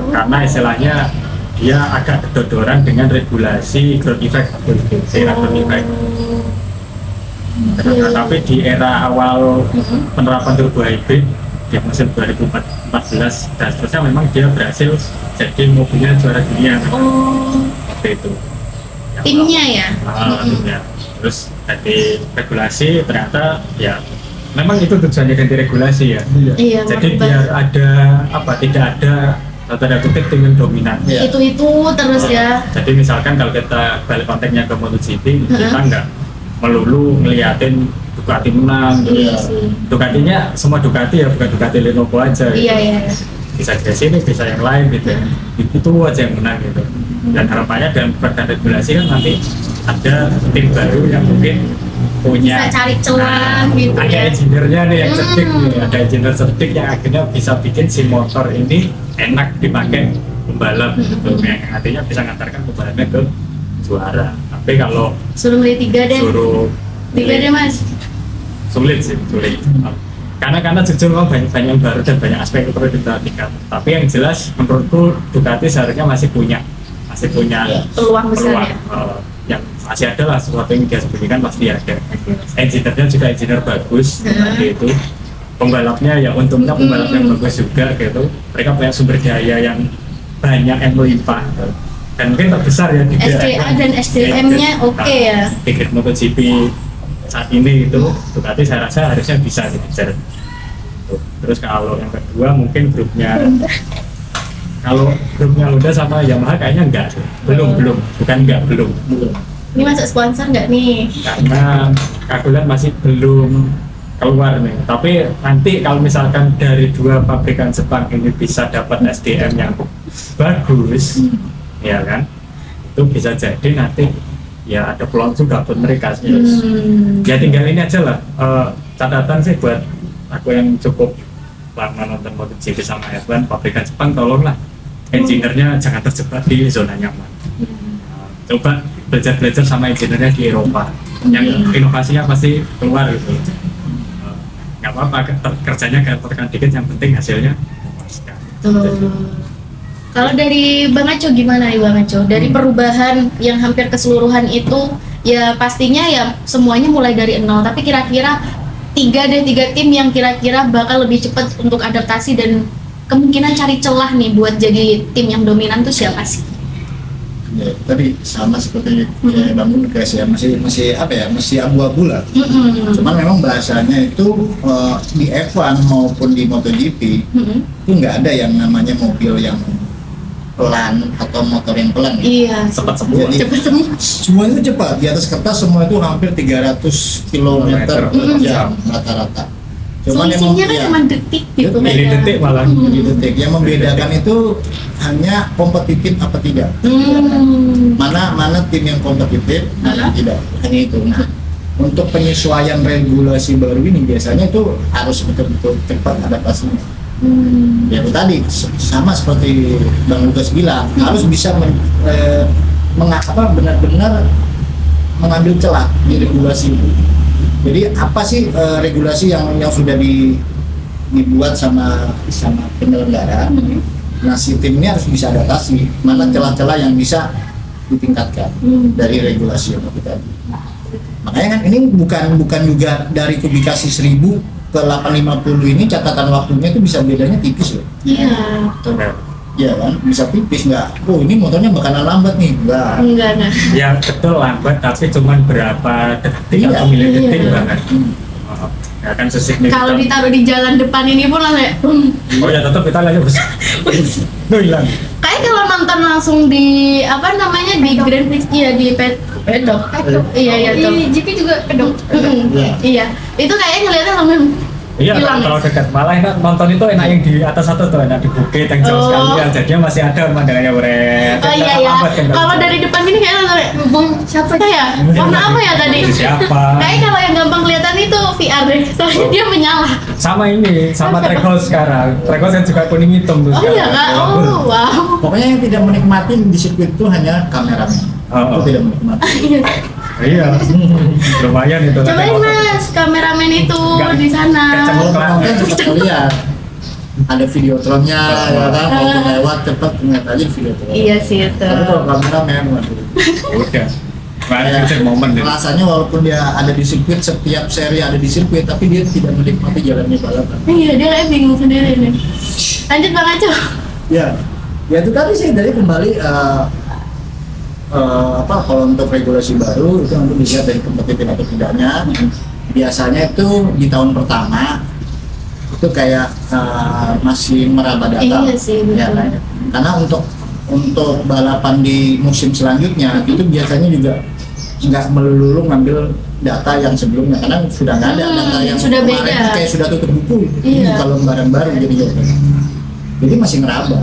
Speaker 3: Karena istilahnya dia agak kedodoran dengan regulasi ground effect gitu, era ground effect.
Speaker 1: Iya.
Speaker 3: Tapi di era awal penerapan turbo hybrid di musim 2014 dan seterusnya memang dia berhasil jadi mobilnya juara dunia waktu itu. Yang
Speaker 1: Timnya ya.
Speaker 3: timnya. Terus dari regulasi ternyata ya memang itu tujuannya ganti regulasi ya.
Speaker 1: Iya.
Speaker 3: Jadi
Speaker 1: merubah.
Speaker 3: biar ada apa tidak ada tanda kutip tim yang dominan.
Speaker 2: Iya.
Speaker 1: Itu terus ya.
Speaker 3: Jadi misalkan kalau kita balik konteksnya ke MotoGP, kita nggak melulu ngeliatin Ducati menang.
Speaker 1: Iya
Speaker 3: gitu.
Speaker 1: sih.
Speaker 3: Ducatinya semua Ducati ya, bukan Ducati Lenovo aja. Gitu.
Speaker 1: Iya.
Speaker 3: Bisa dari sini, bisa yang lain gitu. Itu aja yang menang gitu. Dan harapannya dalam perbedaan regulasi kan nanti ada tim baru yang mungkin punya
Speaker 1: Bisa cari celah gitu
Speaker 3: ada
Speaker 1: ya.
Speaker 3: engineer-nya nih yang cerdik nih, ada engineer cerdik yang akhirnya bisa bikin si motor ini enak dipakai pembalap gitu, yang artinya bisa ngantarkan pembalapnya ke juara. Tapi kalau
Speaker 1: Suruh milih 3 deh.
Speaker 3: suruh
Speaker 1: 3 deh mas.
Speaker 3: sulit karena jujur memang banyak yang baru dan banyak aspek yang perlu diperhatikan. Tapi yang jelas menurutku Ducati seharusnya masih punya
Speaker 1: Peluang besar ya.
Speaker 3: yang masih ada lah sesuatu yang dia sembunyikan pasti ada. Engineer-nya juga engineer bagus gitu. Pembalapnya ya untungnya pembalap yang bagus juga gitu. Mereka punya sumber daya yang banyak yang melimpah gitu. Dan mungkin terbesar ya di
Speaker 1: SDA dan SDM-nya oke ya.
Speaker 3: Di grid MotoGP saat ini itu Ducati saya rasa harusnya bisa dikejar. Terus kalau yang kedua mungkin grupnya Honda sama Yamaha kayaknya enggak, belum, belum.
Speaker 1: Ini masuk sponsor nggak nih?
Speaker 3: Karena aku lihat masih belum keluar nih. Tapi nanti kalau misalkan dari 2 pabrikan Jepang ini bisa dapat SDM yang bagus, ya kan, itu bisa jadi nanti ya ada peluang juga buat mereka. Ya tinggal ini aja lah. Catatan sih buat aku yang cukup lama nonton MotoGP sama F1, pabrikan Jepang tolonglah engineer-nya jangan terjebak di zona nyaman. Coba belajar sama engineer-nya di Eropa yang inovasinya pasti keluar gitu. Nggak apa-apa kerjanya tertekan dikit, yang penting hasilnya memuaskan.
Speaker 1: Tuh. Kalau dari Bang Aco gimana nih Bang Aco? Dari perubahan yang hampir keseluruhan itu ya pastinya ya semuanya mulai dari nol. Tapi kira-kira 3 tim yang kira-kira bakal lebih cepat untuk adaptasi dan kemungkinan cari celah nih buat jadi tim yang dominan tuh siapa sih?
Speaker 2: Ya, tadi sama seperti Bang Lukas ya, masih apa ya, masih abu-abu lah. Cuman memang bahasanya itu di F1 maupun di MotoGP itu nggak ada yang namanya mobil yang pelan atau motor yang pelan.
Speaker 1: Iya.
Speaker 3: Cepat semua.
Speaker 2: Jadi,
Speaker 1: Cepat semua.
Speaker 2: semua itu cepat, di atas kertas semua itu hampir 300 km per jam rata-rata. Cuman yang
Speaker 1: Selisihnya kan cuma detik gitu.
Speaker 3: Detik malah.
Speaker 2: di detik yang membedakan itu hanya kompetitif apa tidak. Mana tim yang kompetitif, mana yang tidak, hanya itu. Nah, untuk penyesuaian regulasi baru ini biasanya itu harus betul-betul cepat adaptasinya. Ya itu tadi sama seperti Bang Lukas bilang, harus bisa benar-benar mengambil celah di regulasi itu. Jadi apa sih regulasi yang sudah dibuat sama penyelenggara? Nah, si tim ini harus bisa adaptasi mana celah-celah yang bisa ditingkatkan dari regulasi yang kita. Makanya kan ini bukan juga dari publikasi 1000 ke 850 ini catatan waktunya itu bisa bedanya tipis loh.
Speaker 1: Iya, betul.
Speaker 2: Iya kan, bisa tipis nggak? Oh ini motornya bakalan lambat nih, enggak.
Speaker 1: Nah.
Speaker 3: Ya betul lambat, tapi cuman berapa detik
Speaker 2: Iya,
Speaker 3: atau milidetik
Speaker 1: iya.
Speaker 3: banget. Ya kan sesignifikan.
Speaker 1: Kalau ditaruh di jalan depan ini pun langsung
Speaker 3: Oh ya tetap kita lagi bos. Tuh hilang.
Speaker 1: kayak Kayak kalau nonton langsung di apa namanya di Grand Prix, iya di pedok. Iya
Speaker 4: Di
Speaker 1: tuh.
Speaker 4: GP juga pedok.
Speaker 1: Iya. Itu kayaknya ngeliatnya langsung
Speaker 3: Iya,
Speaker 1: hilang.
Speaker 3: kalau dekat malah enak nonton itu enak yang di atas satu tuh, enak di bukit yang jauh
Speaker 1: Oh.
Speaker 3: sekalian, jadinya masih ada pemandangannya beret.
Speaker 1: Oh iya ya. Kalau dari depan ini kayaknya langsung bung siapa ya? Warna apa ya tadi?
Speaker 3: Siapa?
Speaker 1: Kayak kalau yang gampang kelihatan itu VR deh. Soalnya dia menyala.
Speaker 3: Sama ini, sama Trackhouse sekarang. Trackhouse kan juga kuning hitam tuh.
Speaker 1: Oh iya kak. Oh wow.
Speaker 2: Pokoknya yang tidak menikmati di sirkuit itu hanya kameramen.
Speaker 3: Oh.
Speaker 2: Itu tidak menikmati.
Speaker 3: Iya, lumayan itu.
Speaker 1: Cobain mas kameramen itu
Speaker 3: Nggak.
Speaker 1: di sana.
Speaker 3: Kacamata.
Speaker 2: Kalau kan cepat lihat. Ada videotronnya, ya kan? Kalau lewat cepat ngeliat aja videotron.
Speaker 1: Iya sih itu.
Speaker 2: Tapi kalau kameramen, waduh.
Speaker 3: Udah. Banyak kecil momen deh.
Speaker 2: Rasanya walaupun dia ada di sirkuit, setiap seri ada di sirkuit, tapi dia tidak menikmati jalannya balapan.
Speaker 1: Iya dia kayak bingung sendiri nih. Lanjut Bang Aco.
Speaker 2: Ya, ya itu tadi sih dari kembali kalau untuk regulasi baru itu nanti dilihat dari kompetitif atau tidaknya. Biasanya itu di tahun pertama itu kayak masih meraba data.
Speaker 1: Iya sih, betul.
Speaker 2: Ya, kan? Karena untuk balapan di musim selanjutnya itu biasanya juga nggak melulu ngambil data yang sebelumnya karena sudah nggak ada data yang
Speaker 1: sudah
Speaker 2: kemarin
Speaker 1: beda.
Speaker 2: itu kayak sudah tutup buku.
Speaker 1: Iya.
Speaker 2: Kalau lembaran baru jadi masih ngeraba.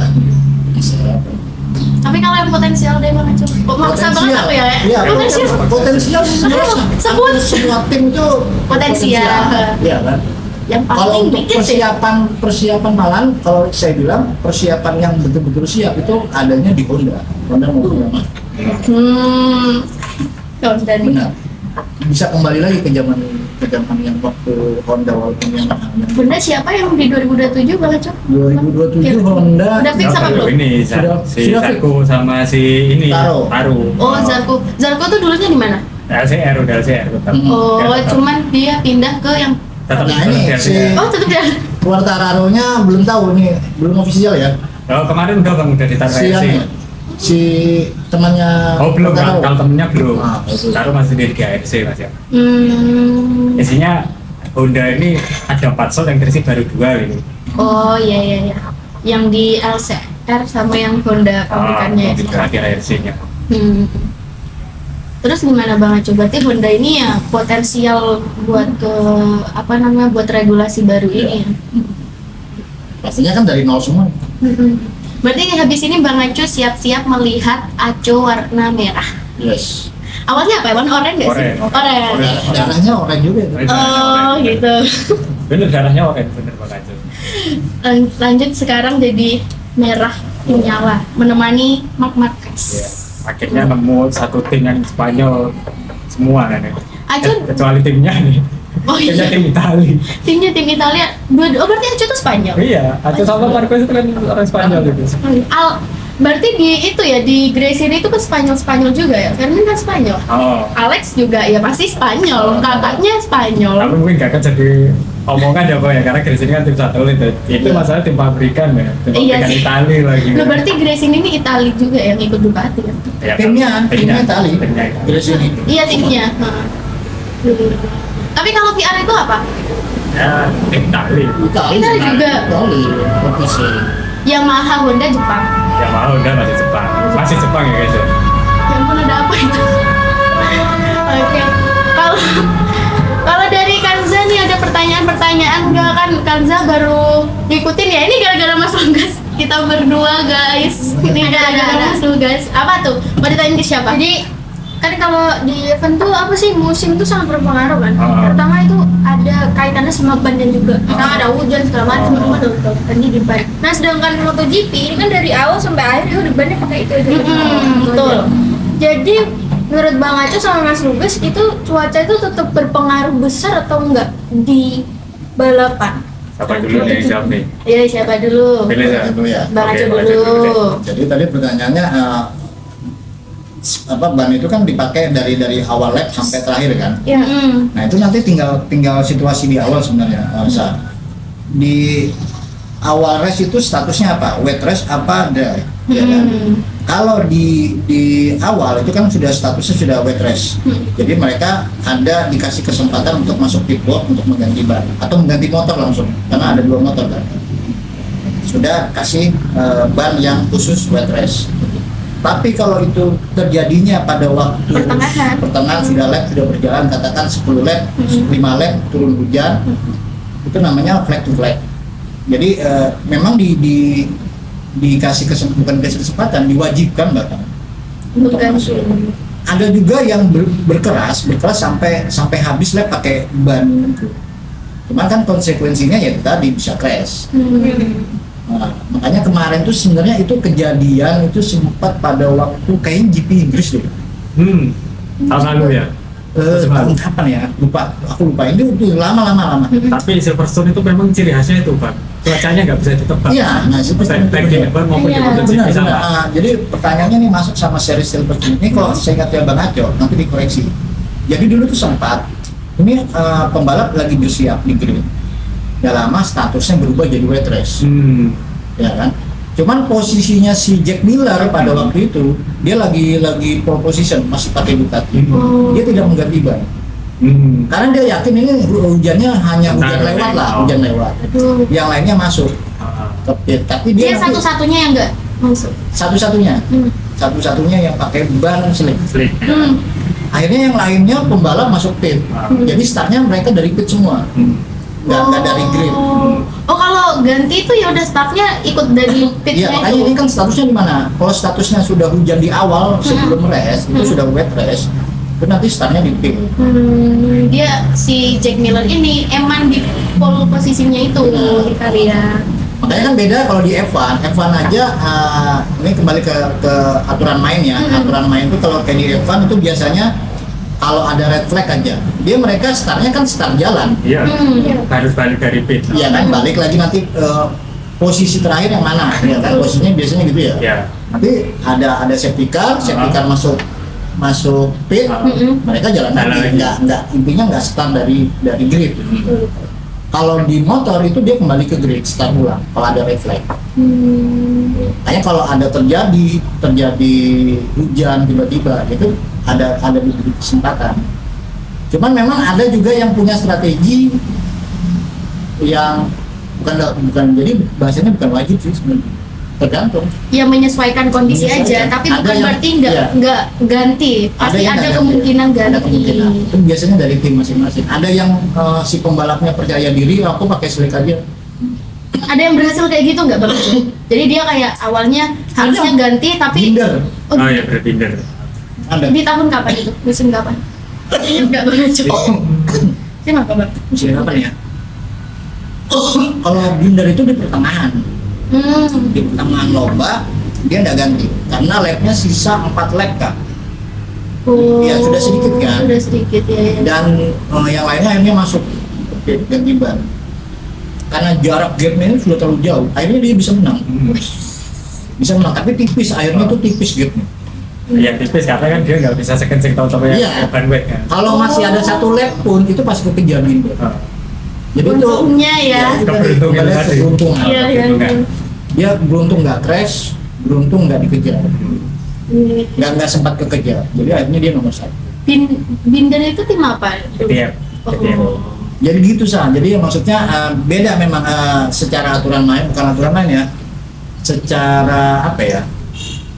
Speaker 2: Masih ngeraba.
Speaker 1: Tapi kalau yang potensial deh Bang Aco. Kok maksa banget aku ya?
Speaker 2: Iya,
Speaker 1: Potensial.
Speaker 2: potensial sih sebenarnya.
Speaker 1: Sebut.
Speaker 2: Hampir semua tim itu
Speaker 1: Potensial.
Speaker 2: Iya kan?
Speaker 1: Yang
Speaker 2: Kalau
Speaker 1: paling
Speaker 2: untuk
Speaker 1: dikit sih.
Speaker 2: persiapan malam, kalau saya bilang persiapan yang betul-betul siap itu adanya di Honda. Honda maupun Yamaha.
Speaker 1: Kalau sudah nih.
Speaker 2: Benar. Bisa kembali lagi ke zaman yang waktu Honda walaupun Yamaha.
Speaker 1: Bunda siapa yang di 2027 Bang Aco?
Speaker 2: 2027 Honda.
Speaker 1: Udah fix apa belum?
Speaker 3: Ini si
Speaker 2: Sudah
Speaker 3: Zarko sama si ini
Speaker 2: Taro.
Speaker 1: Oh Zarko. Zarko tuh dulunya di mana?
Speaker 3: LCR udah LCR tetap.
Speaker 1: Oh
Speaker 3: Ya, tetap.
Speaker 1: cuman dia pindah ke yang
Speaker 3: tetap
Speaker 2: Nah, ini
Speaker 3: LCR.
Speaker 2: si-
Speaker 1: oh tetap dia.
Speaker 2: Quartararo-nya belum tahu nih, belum official ya.
Speaker 3: Oh, kemarin udah Bang udah ditaruh
Speaker 2: Si,
Speaker 3: LC.
Speaker 2: si temannya
Speaker 3: Oh belum kan,
Speaker 2: Quartararo.
Speaker 3: kalau temennya belum.
Speaker 2: Ah, itu.
Speaker 3: Taruh masih di GRC mas ya.
Speaker 1: Hmm.
Speaker 3: Isinya Honda ini ada 4 slot yang terisi baru 2 ini.
Speaker 1: Oh iya. Yang di LCR sama yang Honda pabrikannya.
Speaker 3: Di terakhir RC-nya.
Speaker 1: Hmm. Terus gimana Bang Aco? Berarti Honda ini ya potensial buat buat regulasi baru ini ya.
Speaker 2: Pastinya kan dari nol semua.
Speaker 1: Berarti habis ini Bang Aco siap-siap melihat Aco warna merah.
Speaker 2: Yes.
Speaker 1: Awalnya apa ya? Warna oranye nggak sih? Oranye.
Speaker 2: Darahnya orang juga itu.
Speaker 1: Oh gitu.
Speaker 3: Bener darahnya orange, bener Bang Aco.
Speaker 1: Lanjut sekarang jadi merah menyala menemani Marc Marquez.
Speaker 3: Ya. Akhirnya nemu satu tim yang Spanyol semua kan ya.
Speaker 1: Aco,
Speaker 3: Kecuali timnya nih.
Speaker 1: oh
Speaker 3: Timnya
Speaker 1: iya,
Speaker 3: tim Itali.
Speaker 1: timnya tim Italia. Oh berarti Aco tuh Spanyol.
Speaker 3: Iya, Aco sama Marquez itu kan orang Spanyol itu.
Speaker 1: Berarti di itu ya di Gracie itu kan Spanyol juga ya. Fermin kan Spanyol.
Speaker 3: Oh.
Speaker 1: Alex juga ya pasti Spanyol. Kakaknya Spanyol.
Speaker 3: Tapi mungkin gak akan jadi omongan ya Bang ya, karena Gracie ini kan tim satelit ya. Itu masalah tim pabrikan ya, tim
Speaker 1: Iya
Speaker 3: pabrikan
Speaker 1: sih.
Speaker 3: Itali lagi.
Speaker 1: Nah berarti Gracie ini Itali juga yang ikut Ducati kan?
Speaker 3: Ya,
Speaker 2: Timnya Itali.
Speaker 3: Timnya Itali.
Speaker 2: Dari sini.
Speaker 1: Iya timnya. Tapi kalau VR itu apa?
Speaker 3: Ya, tim Itali.
Speaker 1: Itali juga.
Speaker 2: Itali. Kompetisi.
Speaker 1: Yamaha, Honda, Jepang.
Speaker 3: Ya mau udah masih Jepang. Masih Jepang ya guys ya.
Speaker 1: Ya ampun ada apa itu? Oke. Kalau dari Kanza nih ada pertanyaan-pertanyaan nggak kan? Kanza baru ngikutin ya. Ini gara-gara Mas Lugas kita berdua guys. Ini gara-gara Mas Lugas. Apa tuh? Mau ditanyain ke siapa?
Speaker 4: Jadi kan kalau di event tuh apa sih musim tuh sangat berpengaruh kan. Pertama itu ada kaitannya sama bannya juga. Karena ada hujan segala macam semua tuh tadi di ban. Nah sedangkan MotoGP ini kan dari awal sampai akhir ya udah bannya pakai itu.
Speaker 1: betul.
Speaker 4: Jadi menurut Bang Aco sama Mas Lugas itu cuaca itu tetap berpengaruh besar atau enggak di balapan?
Speaker 3: Siapa dulu nih yang jawab nih?
Speaker 1: Iya siapa dulu?
Speaker 3: Pilih ya.
Speaker 2: Dulu ya.
Speaker 1: Bang
Speaker 3: Oke,
Speaker 1: Aco
Speaker 3: Bang Aco
Speaker 1: dulu.
Speaker 3: dulu
Speaker 2: Jadi tadi pertanyaannya ban itu kan dipakai dari awal lap sampai terakhir kan.
Speaker 4: Ya.
Speaker 2: Nah itu nanti tinggal situasi di awal sebenarnya. Saat di awal race itu statusnya apa? Wet race apa dry? Ya kan? Kalau di awal itu kan sudah statusnya sudah wet race. Jadi mereka ada dikasih kesempatan untuk masuk pit box untuk mengganti ban atau mengganti motor langsung karena ada 2 motor kan. sudah kasih ban yang khusus wet race. Tapi kalau itu terjadinya pada waktu pertengahan sudah lap sudah berjalan, katakan 10 lap, 5 lap turun hujan, itu namanya flag to flag. Jadi memang dikasih bukan dikasih kesempatan, diwajibkan bahkan untuk masuk. Ada juga yang berkeras sampai habis lap pakai ban. Cuman kan konsekuensinya ya tadi bisa crash. Nah, makanya kemarin tuh sebenarnya itu kejadian itu sempat pada waktu kayaknya GP Inggris deh.
Speaker 3: Tahun lalu ya.
Speaker 2: Tahun kapan ya? Aku lupa. Ini udah lama.
Speaker 3: Tapi Silverstone itu memang ciri khasnya itu, Pak. Cuacanya nggak bisa ditebak.
Speaker 2: Iya, nah Silverstone
Speaker 3: baik di Melbourne maupun di MotoGP sama.
Speaker 2: Nah, jadi pertanyaannya nih masuk sama seri Silverstone ini, kalau saya ingat ya Bang Aco, nanti dikoreksi. Jadi dulu tuh sempat ini pembalap lagi bersiap di grid. Gak lama statusnya berubah jadi wet race, ya kan? Cuman posisinya si Jack Miller pada waktu itu dia lagi pole position, masih pakai Ducati. Dia tidak mengganti ban. Karena dia yakin ini hujannya hanya hujan lewat lah, hujan lewat. Yang lainnya masuk. Tapi dia
Speaker 4: satu-satunya yang nggak masuk.
Speaker 2: Satu-satunya yang pakai ban slick. Akhirnya yang lainnya pembalap masuk pit. Jadi startnya mereka dari pit semua. Nggak dari grid.
Speaker 1: Oh, kalau ganti itu ya udah startnya ikut dari pitnya.
Speaker 2: Iya, makanya ini kan statusnya di mana? Kalau statusnya sudah hujan di awal sebelum race, itu sudah wet race, itu nanti startnya di pit.
Speaker 1: Dia si Jack Miller ini emang di pole posisinya itu kali ya.
Speaker 2: Makanya kan beda kalau di F1 aja ini kembali ke aturan main ya. Aturan main itu kalau kayak di F1 itu biasanya kalau ada red flag aja, mereka startnya kan start jalan.
Speaker 3: Iya, harus balik dari pit.
Speaker 2: Iya kan, balik lagi nanti posisi terakhir yang mana, ya kan? Posisinya biasanya gitu ya.
Speaker 3: Iya.
Speaker 2: Nanti ada safety car masuk pit, mereka jalan lagi. Nggak intinya nggak start dari grid. Kalau di motor itu dia kembali ke grid, start ulang kalau ada red flag. Makanya kalau ada terjadi hujan tiba-tiba itu ada kesempatan. Cuman memang ada juga yang punya strategi yang bukan jadi bahasanya bukan wajib sih sebenarnya, tergantung.
Speaker 1: Ya menyesuaikan kondisi aja, tapi
Speaker 2: ada
Speaker 1: bukan berarti nggak ganti. Pasti ada kemungkinan ganti.
Speaker 2: Itu biasanya dari tim masing-masing. Ada yang si pembalapnya percaya diri, aku pakai slick aja.
Speaker 1: Ada yang berhasil kayak gitu nggak Bang? Jadi dia kayak awalnya harusnya ganti tapi
Speaker 2: Binder.
Speaker 3: Oh ya, berbinder.
Speaker 2: Ada.
Speaker 1: di tahun kapan itu? Musim kapan? Ini nggak banget coba. Musim apa Bang?
Speaker 2: Musim kapan ya? Kalau binder itu di pertengahan. Di pertengahan lomba dia nggak ganti karena lapnya sisa 4 lap Kak. Ya sudah sedikit kan?
Speaker 1: Sudah sedikit ya.
Speaker 2: Dan yang lainnya akhirnya masuk ganti ban. Karena jarak gapnya ini sudah terlalu jauh, akhirnya dia bisa menang. Tapi tipis, akhirnya tuh tipis gapnya.
Speaker 3: Ya tipis karena kan dia nggak bisa sekencang tahu-tahu ya open weight kan.
Speaker 2: Kalau masih ada 1 lap pun itu pasti kekejar binder. Jadi
Speaker 1: untungnya ya.
Speaker 3: Keberuntungan tadi.
Speaker 1: Iya.
Speaker 2: Dia beruntung nggak crash, beruntung nggak dikejar. Nggak sempat kekejar. Jadi akhirnya dia nomor 1.
Speaker 1: Binder itu tim apa?
Speaker 3: KTM.
Speaker 2: Jadi gitu Sah. Jadi maksudnya beda memang secara aturan main, bukan aturan main ya. Secara apa ya?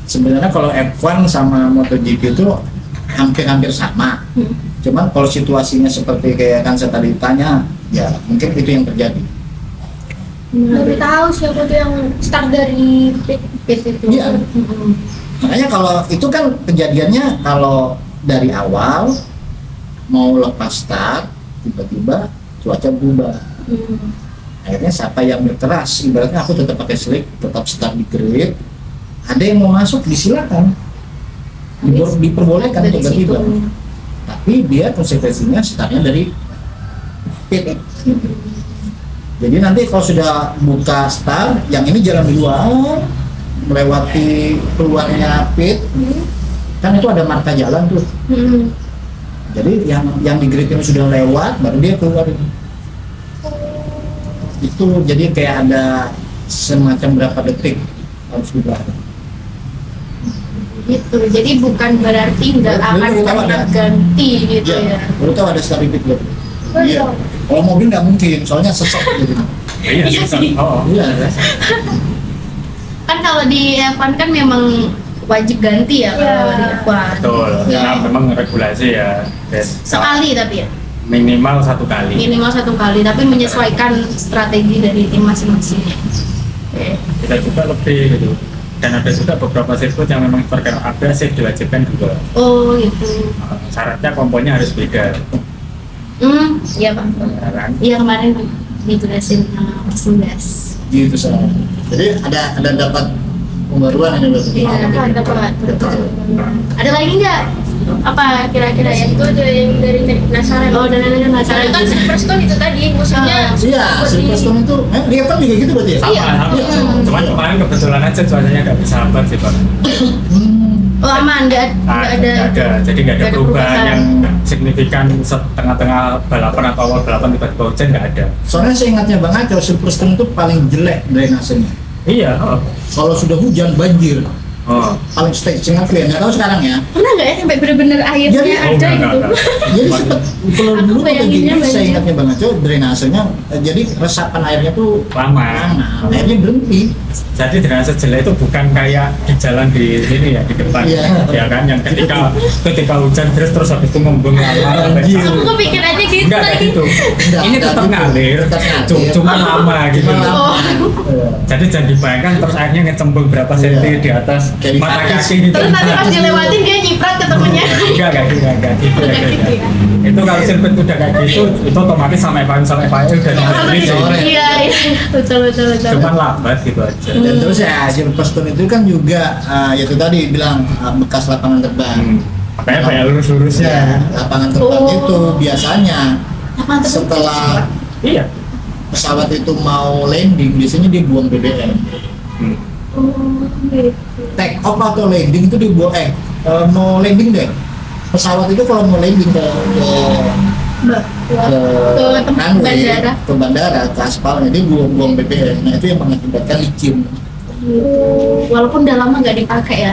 Speaker 2: Sebenarnya kalau F1 sama MotoGP itu hampir sama. Cuman kalau situasinya seperti kayak kan saya tadi tanya, ya mungkin itu yang terjadi.
Speaker 4: Baru tahu siapa tuh yang start dari pit itu.
Speaker 2: Iya. Makanya kalau itu kan kejadiannya kalau dari awal mau lepas start tiba-tiba cuaca berubah. Akhirnya siapa yang berkeras, ibaratnya aku tetap pakai slick, tetap start di grid. Ada yang mau masuk disilakan, diperbolehkan untuk ganti ban. Tapi dia konsekuensinya startnya dari pit. Jadi nanti kalau sudah buka start, yang ini jalan di luar, melewati keluarnya pit, kan itu ada marka jalan tuh. Jadi yang di grid yang sudah lewat, baru dia keluar. Itu jadi kayak ada semacam berapa detik harus dibuat.
Speaker 1: Gitu, jadi bukan berarti nggak akan pernah ganti gitu ya.
Speaker 2: Baru tahu ada start repeat gitu. Iya. Kalau mobil nggak mungkin, soalnya sesek gitu.
Speaker 3: Iya,
Speaker 1: Iya
Speaker 3: susah.
Speaker 1: sih.
Speaker 3: Oh,
Speaker 2: Iya.
Speaker 1: Kan kalau di F1 kan memang wajib ganti ya kalau
Speaker 4: Iya.
Speaker 1: di F1.
Speaker 3: betul.
Speaker 2: Ya.
Speaker 3: Nah, memang regulasi ya.
Speaker 1: Sekali tapi ya.
Speaker 3: Minimal 1 kali.
Speaker 1: Minimal 1 kali, tapi menyesuaikan strategi dari tim masing-masing. Oke.
Speaker 3: Kita juga lebih gitu. Dan ada juga beberapa sirkuit yang memang terkait agresif diwajibkan juga.
Speaker 1: Oh gitu.
Speaker 3: Syaratnya komponnya harus beda.
Speaker 1: Iya Pak.
Speaker 3: Ya kan?
Speaker 1: Iya kemarin dijelasin sama Mas Ludas.
Speaker 2: Gitu sah. Jadi ada dapat pembaruan ini berarti.
Speaker 1: Iya,
Speaker 4: dapat.
Speaker 1: Ada lagi nggak? Apa kira-kira ya?
Speaker 4: Itu ada yang dari penasaran.
Speaker 1: Oh, dari penasaran.
Speaker 4: Soalnya kan Silverstone itu tadi musuhnya.
Speaker 2: Iya, Silverstone itu, dia kan juga gitu berarti ya?
Speaker 3: Sama,
Speaker 1: Iya.
Speaker 3: sama. Cuman kemarin kebetulan aja cuacanya nggak bersahabat sih Pak.
Speaker 1: Oh aman, nggak ada.
Speaker 3: Jadi nggak ada perubahan yang signifikan setengah-tengah balapan atau awal balapan tiba-tiba hujan, nggak ada.
Speaker 2: Soalnya saya ingatnya Bang Aco, Silverstone itu paling jelek drainasenya.
Speaker 3: Iya.
Speaker 2: Kalau sudah hujan banjir,
Speaker 3: Oh.
Speaker 2: paling staging aku ya, nggak tahu sekarang ya.
Speaker 1: Pernah nggak ya sampai bener-bener airnya
Speaker 2: Jadi-
Speaker 1: ada
Speaker 3: Oh, enggak,
Speaker 1: gitu?
Speaker 3: enggak.
Speaker 2: Jadi kalau
Speaker 1: Aku
Speaker 2: dulu kata
Speaker 1: bayanginnya
Speaker 2: gini, saya
Speaker 1: banjir.
Speaker 2: ingatnya Bang Aco, drainasenya, jadi resapan airnya tuh
Speaker 3: Lama.
Speaker 2: airnya berhenti.
Speaker 3: Jadi drainase jelek itu bukan kayak di jalan di sini ya, di depan.
Speaker 2: Iya.
Speaker 3: Ya kan, yang ketika hujan terus habis itu ngembung lama.
Speaker 2: Banjir.
Speaker 1: Aku kepikirannya gitu
Speaker 3: Enggak kayak
Speaker 1: lagi.
Speaker 3: gitu.
Speaker 2: Enggak,
Speaker 3: Ini
Speaker 2: enggak
Speaker 3: tetap
Speaker 2: gitu.
Speaker 3: ngalir,
Speaker 2: Tetap ngalir.
Speaker 3: cuma lama gitu.
Speaker 2: Cuma lama.
Speaker 1: Oh.
Speaker 2: Iya.
Speaker 3: Jadi jangan dibayangkan terus airnya ngecembung berapa senti di atas
Speaker 2: Kayak di
Speaker 3: mata
Speaker 2: Paris.
Speaker 3: kaki gitu.
Speaker 1: Terus nanti pas dilewatin dia nyiprat ke temennya.
Speaker 3: Enggak gitu
Speaker 1: Udah gitu ya.
Speaker 3: Itu kalau sirkuit udah kayak gitu, itu otomatis sama FIA udah nyampe
Speaker 2: Sore.
Speaker 1: Iya, iya. Betul.
Speaker 3: cuman lambat gitu aja.
Speaker 2: Dan terus ya Silverstone itu kan juga ya itu tadi bilang bekas lapangan terbang.
Speaker 3: Makanya banyak lurus-lurusnya.
Speaker 2: Ya, lapangan terbang
Speaker 1: Oh.
Speaker 2: itu biasanya
Speaker 1: Lapangan terbang
Speaker 2: setelah
Speaker 3: Iya.
Speaker 2: pesawat itu mau landing biasanya dia buang BBM.
Speaker 3: Hmm.
Speaker 1: Oh, gitu.
Speaker 2: Take off atau landing itu dibuang mau landing deh. Pesawat itu kalau mau landing ke
Speaker 1: Mbak, ke tempat
Speaker 2: runway,
Speaker 1: bandara.
Speaker 2: ke bandara, ke aspalnya dia buang BBM. Nah itu yang mengakibatkan licin.
Speaker 1: Walaupun udah lama nggak dipakai ya.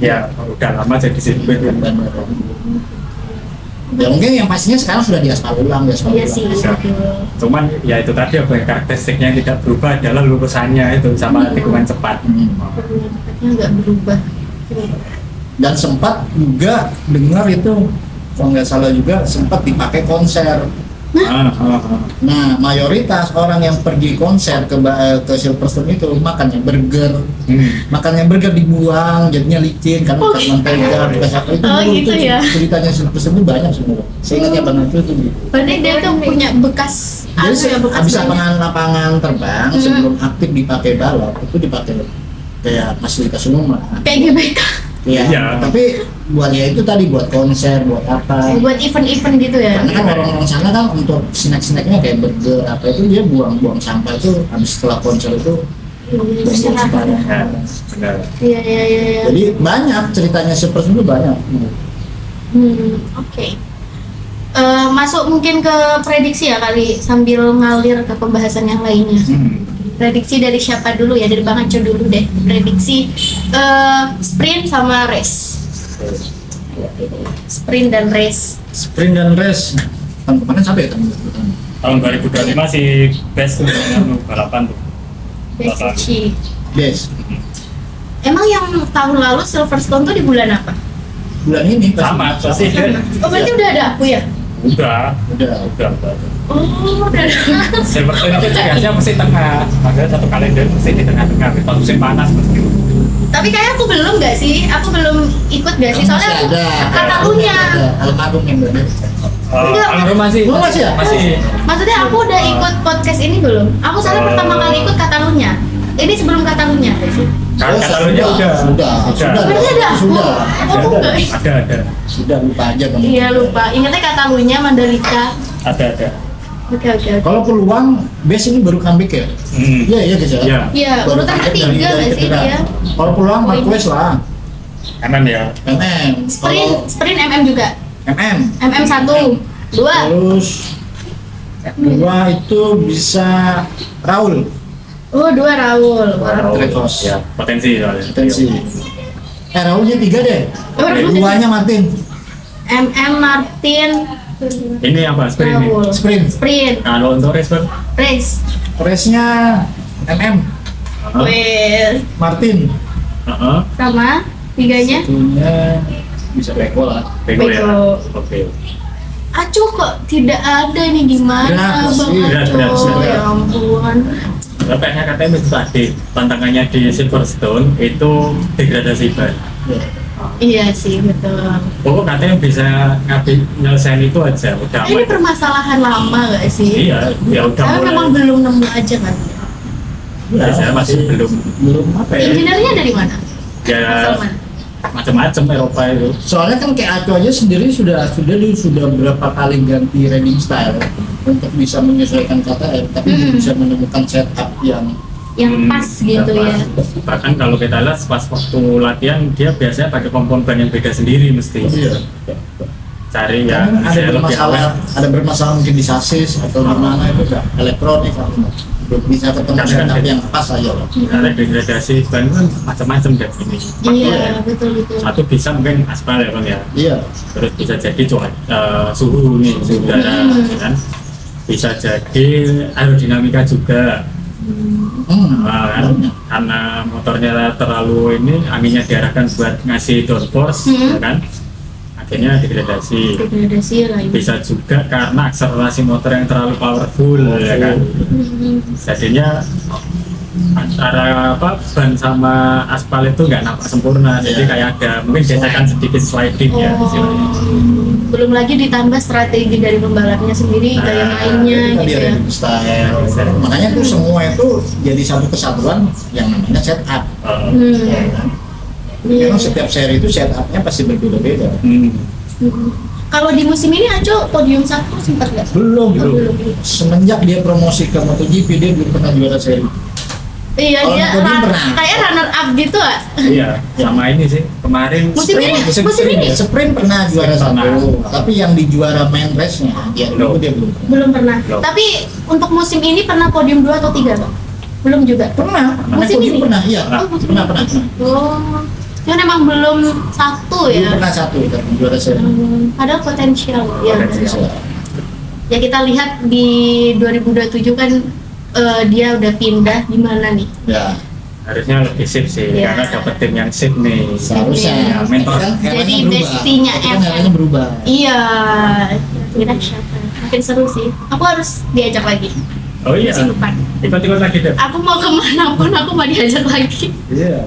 Speaker 3: Ya, udah lama jadi sirkuit.
Speaker 2: Bandara. Ya mungkin yang pastinya sekarang sudah diaspal ulang, diaspal
Speaker 1: Iya
Speaker 2: ulang.
Speaker 1: sih.
Speaker 3: Bisa. Cuman ya itu tadi apa yang karakteristiknya yang tidak berubah adalah lurusannya itu sama tikungan cepat.
Speaker 1: Tempatnya nggak berubah.
Speaker 2: Dan sempat juga dengar itu kalau nggak salah juga sempat dipakai konser. Nah mayoritas orang yang pergi konser ke Silverstone itu makannya burger, dibuang jadinya licin karena
Speaker 1: Oh,
Speaker 2: bekas mentega, bekas apa itu.
Speaker 1: Oh,
Speaker 2: dulu
Speaker 1: gitu
Speaker 2: itu
Speaker 1: ya.
Speaker 2: ceritanya Silverstone itu banyak semua. Saya ingatnya Bang Aco itu gitu.
Speaker 1: Berarti dia tuh punya bekas
Speaker 2: Jadi
Speaker 1: ya, bekas
Speaker 2: habis
Speaker 1: banyak.
Speaker 2: lapangan terbang sebelum aktif dipakai balap itu dipakai kayak fasilitas umum lah.
Speaker 1: Kayak GBK.
Speaker 2: Iya.
Speaker 3: Iya.
Speaker 2: Tapi buat ya itu tadi buat konser, buat apa?
Speaker 1: Buat event-event gitu ya.
Speaker 2: Karena kan orang-orang sana kan untuk snack-snacknya kayak burger apa itu dia buang-buang sampah itu habis setelah konser itu buang-buang sampah.
Speaker 3: Ya, benar.
Speaker 1: Iya.
Speaker 2: Jadi banyak ceritanya seperti itu banyak.
Speaker 1: Oke. Masuk mungkin ke prediksi ya kali sambil ngalir ke pembahasan yang lainnya. Prediksi dari siapa dulu ya? Dari Bang Aco dulu deh. Prediksi sprint sama race. Sprint dan race.
Speaker 2: Sprint dan race. Tahun kemarin sampai ya tahun
Speaker 3: Tahun 2025 sih best tuh dengan balapan tuh.
Speaker 1: Best.
Speaker 2: Yes.
Speaker 1: Emang yang tahun lalu Silverstone tuh di bulan apa?
Speaker 2: Bulan ini
Speaker 3: Sama, pasti dia.
Speaker 1: Oh berarti udah ada aku ya?
Speaker 3: Udah.
Speaker 2: udah.
Speaker 1: Oh udah ada.
Speaker 3: Silverstone itu tugasnya mesti tengah, makanya satu kalender mesti di tengah-tengah, kalau musim panas mesti.
Speaker 1: Tapi kayak aku belum nggak sih? Aku belum ikut nggak sih? Soalnya aku
Speaker 2: Masih ada.
Speaker 1: Katalunya.
Speaker 2: Almarhum yang benar.
Speaker 1: Enggak.
Speaker 3: Kalau masih,
Speaker 2: Lu masih ya?
Speaker 3: masih.
Speaker 1: Maksudnya aku udah ikut podcast ini belum? Aku soalnya pertama kali ikut Katalunya. Ini sebelum Katalunya nggak sih?
Speaker 3: Katalunya udah.
Speaker 2: Sudah.
Speaker 1: Berarti ada aku.
Speaker 2: Sudah.
Speaker 1: Aku nggak.
Speaker 3: Ada.
Speaker 2: Sudah lupa aja kamu.
Speaker 1: Iya lupa. Ingatnya Katalunya, Mandalika.
Speaker 3: Ada.
Speaker 1: Oke.
Speaker 2: Kalau peluang, base ini baru comeback ya? Iya guys ya.
Speaker 3: Iya.
Speaker 1: Iya,
Speaker 2: Baru
Speaker 1: urutan
Speaker 2: comeback
Speaker 1: ketiga nggak sih
Speaker 2: cedera.
Speaker 1: dia?
Speaker 2: Kalau peluang Marquez lah,
Speaker 3: Kanan ya.
Speaker 2: MM.
Speaker 1: Sprint MM juga.
Speaker 2: MM.
Speaker 1: MM 1, 2.
Speaker 2: Terus dua itu bisa Raul.
Speaker 1: Oh, 2 Raul. Wah.
Speaker 2: Trevos.
Speaker 3: Ya, potensi soalnya.
Speaker 2: Potensi. Raulnya 3 deh.
Speaker 1: Oh, Raul.
Speaker 2: Duanya Martin.
Speaker 1: MM Martin
Speaker 3: Ini apa? Sprint ini.
Speaker 1: Raul.
Speaker 2: Sprint.
Speaker 1: Sprint
Speaker 3: Kalau untuk race Bang?
Speaker 1: race.
Speaker 2: Race-nya MM,
Speaker 1: Wes,
Speaker 2: Martin.
Speaker 3: Heeh.
Speaker 1: sama tiganya.
Speaker 2: Satunya bisa Beko lah.
Speaker 3: Bego ya.
Speaker 1: Bego.
Speaker 3: Oke.
Speaker 1: Aco kok tidak ada nih, gimana
Speaker 2: Berat,
Speaker 1: Bang
Speaker 2: sih,
Speaker 1: Aco?
Speaker 3: berat.
Speaker 1: Ya ampun.
Speaker 3: Kayaknya katanya itu tadi tantangannya di Silverstone itu degradasi ban.
Speaker 2: Ya.
Speaker 1: Iya sih, betul.
Speaker 3: Pokok katanya bisa nyelesain itu aja, udah
Speaker 1: Ini
Speaker 3: aman.
Speaker 1: permasalahan lama gak sih?
Speaker 3: Iya, ya udah
Speaker 1: Karena memang
Speaker 3: mulai.
Speaker 1: belum nemu aja kan.
Speaker 2: Ya,
Speaker 3: Saya masih belum
Speaker 2: apa ya?
Speaker 1: Engineer-nya dari mana?
Speaker 3: Ya
Speaker 1: Asal mana?
Speaker 3: macam-macam Eropa itu.
Speaker 2: Soalnya kan kayak Aco aja sendiri sudah berapa kali ganti riding style untuk bisa menyesuaikan KTM, tapi belum bisa menemukan setup yang
Speaker 1: Yang pas gitu ya.
Speaker 3: Bahkan kalau kita lihat pas waktu latihan dia biasanya pakai kompon ban yang beda sendiri mesti.
Speaker 2: iya.
Speaker 3: Cari
Speaker 2: Karena
Speaker 3: yang
Speaker 2: ada
Speaker 3: saya lebih awet.
Speaker 2: bermasalah mungkin di sasis atau di mana itu udah elektronik atau belum bisa ketemu
Speaker 3: Karena
Speaker 2: setup
Speaker 3: kan
Speaker 2: yang pas aja loh.
Speaker 3: Karena degradasi ban kan macam-macam kayak gini.
Speaker 1: Iya, betul.
Speaker 3: Satu bisa mungkin aspal ya bang ya.
Speaker 2: Iya.
Speaker 3: Terus bisa jadi suhu nih, suhu udara, ya kan? Bisa jadi aerodinamika juga. Nah, kan? Karena motornya terlalu ini, anginnya diarahkan buat ngasih downforce, ya kan? Akhirnya degradasi.
Speaker 1: Degradasi lah ini.
Speaker 3: Bisa juga karena akselerasi motor yang terlalu powerful, ya kan? Jadinya antara ban sama aspal itu nggak nampak sempurna, jadi
Speaker 2: Iya.
Speaker 3: kayak ada mungkin gesekan sedikit sliding ya istilahnya.
Speaker 1: Belum lagi ditambah strategi dari pembalapnya sendiri,
Speaker 3: Nah,
Speaker 1: gaya mainnya
Speaker 2: Itu tadi
Speaker 1: gitu ya.
Speaker 2: riding style. Makanya tuh semua itu jadi satu kesatuan yang namanya setup. Ya kan?
Speaker 1: Iya.
Speaker 2: Memang setiap seri itu setupnya pasti berbeda-beda.
Speaker 1: Kalau di musim ini Aco podium 1 sempat nggak?
Speaker 2: Belum,
Speaker 1: Oh, belum.
Speaker 2: Semenjak dia promosi ke MotoGP dia belum pernah juara seri.
Speaker 1: Iya,
Speaker 2: Kalau
Speaker 1: dia
Speaker 2: podium pernah.
Speaker 1: kayak runner up gitu ah.
Speaker 3: Iya, sama ini sih kemarin
Speaker 1: Musim ini? Musim ini?
Speaker 2: Sprint pernah juara
Speaker 3: Sprint pernah.
Speaker 2: satu, tapi yang di juara main race-nya dia dulu dia belum.
Speaker 1: Belum pernah.
Speaker 3: Belum.
Speaker 1: Tapi untuk musim ini pernah podium 2 atau 3, Bang? Belum juga.
Speaker 2: Pernah,
Speaker 1: Musim
Speaker 2: podium
Speaker 1: ini?
Speaker 2: pernah, iya.
Speaker 1: Oh, musim
Speaker 2: Pernah,
Speaker 1: ini.
Speaker 2: pernah.
Speaker 1: Oh. Cuman emang belum satu
Speaker 2: Belum
Speaker 1: ya.
Speaker 2: pernah satu kan juara seri.
Speaker 1: Padahal potensial ya.
Speaker 3: Potensial.
Speaker 1: Ya kita lihat di 2027 kan dia udah pindah gimana nih?
Speaker 2: Ya,
Speaker 3: harusnya lebih sip sih
Speaker 1: Iya.
Speaker 3: karena dapet tim yang sip nih.
Speaker 2: seharusnya.
Speaker 3: Ya, mentor.
Speaker 2: Kan eranya
Speaker 1: Jadi
Speaker 2: berubah.
Speaker 1: bestinya
Speaker 2: Tapi kan
Speaker 1: FM.
Speaker 2: eranya berubah.
Speaker 1: Iya, kira siapa? Makin seru sih. Aku harus diajak lagi
Speaker 3: Oh iya,
Speaker 1: musim depan.
Speaker 3: ikut-ikut lagi deh.
Speaker 1: Aku mau kemana pun aku mau diajak lagi.
Speaker 2: Iya.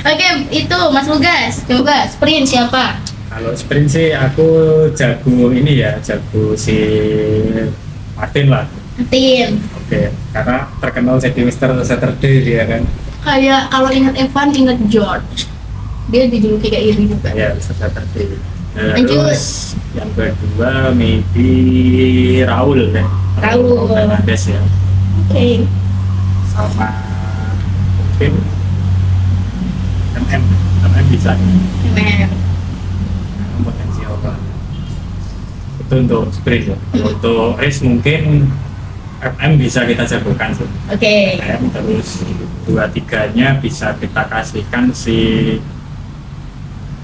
Speaker 1: Oke, itu Mas Lugas. Coba sprint siapa?
Speaker 3: Kalau sprint sih aku jago ini ya, jago si Martin lah.
Speaker 1: Martin.
Speaker 3: Oke, karena terkenal jadi Mr. Saturday dia kan.
Speaker 1: Kayak kalau ingat Evan, ingat George. Dia dijuluki kayak ini juga.
Speaker 3: Ya, Mr. Saturday.
Speaker 1: Lanjut.
Speaker 3: Terus yang kedua maybe Raul deh.
Speaker 1: Raul.
Speaker 3: Fernandez ya.
Speaker 1: Oke.
Speaker 3: Sama mungkin MM bisa
Speaker 1: MM.
Speaker 3: potensial banget. Itu untuk sprint ya. Untuk race mungkin MM bisa kita jagokan sih.
Speaker 1: Oke.
Speaker 3: MM terus 2-3-nya bisa kita kasihkan si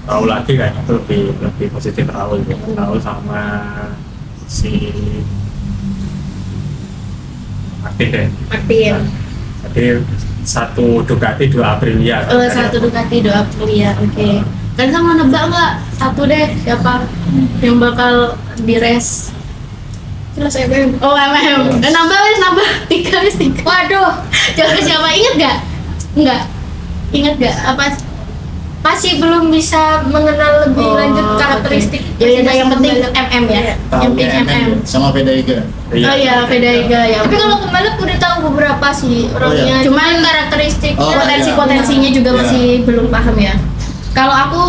Speaker 3: Raul lagi kayaknya itu lebih positif Raul ya. Raul sama si Martin deh.
Speaker 1: Martin.
Speaker 3: Jadi satu Ducati 2 Aprilia.
Speaker 1: Satu Ducati, 2 Aprilia. Oke. Kan sama nebak nggak? Satu deh siapa yang bakal di race?
Speaker 4: Jelas MM.
Speaker 1: Oh MM. Dan nambah 3 wis 3. Waduh. Coba siapa inget nggak? Enggak. Ingat nggak? Apa?
Speaker 4: Masih belum bisa mengenal lebih
Speaker 1: Oh,
Speaker 4: lanjut karakteristik.
Speaker 1: Ya udah, yang penting
Speaker 4: pembalap.
Speaker 1: MM ya. Yang
Speaker 2: Tahu
Speaker 1: penting
Speaker 2: ya,
Speaker 1: MM.
Speaker 2: sama Vedaiga.
Speaker 1: Oh iya, Vedaiga ya.
Speaker 4: Tapi kalau pembalap udah tahu beberapa sih orangnya.
Speaker 2: iya.
Speaker 1: Cuman
Speaker 4: karakteristik
Speaker 2: Oh,
Speaker 1: potensi-potensinya juga
Speaker 2: Iya.
Speaker 1: masih belum paham ya. Kalau aku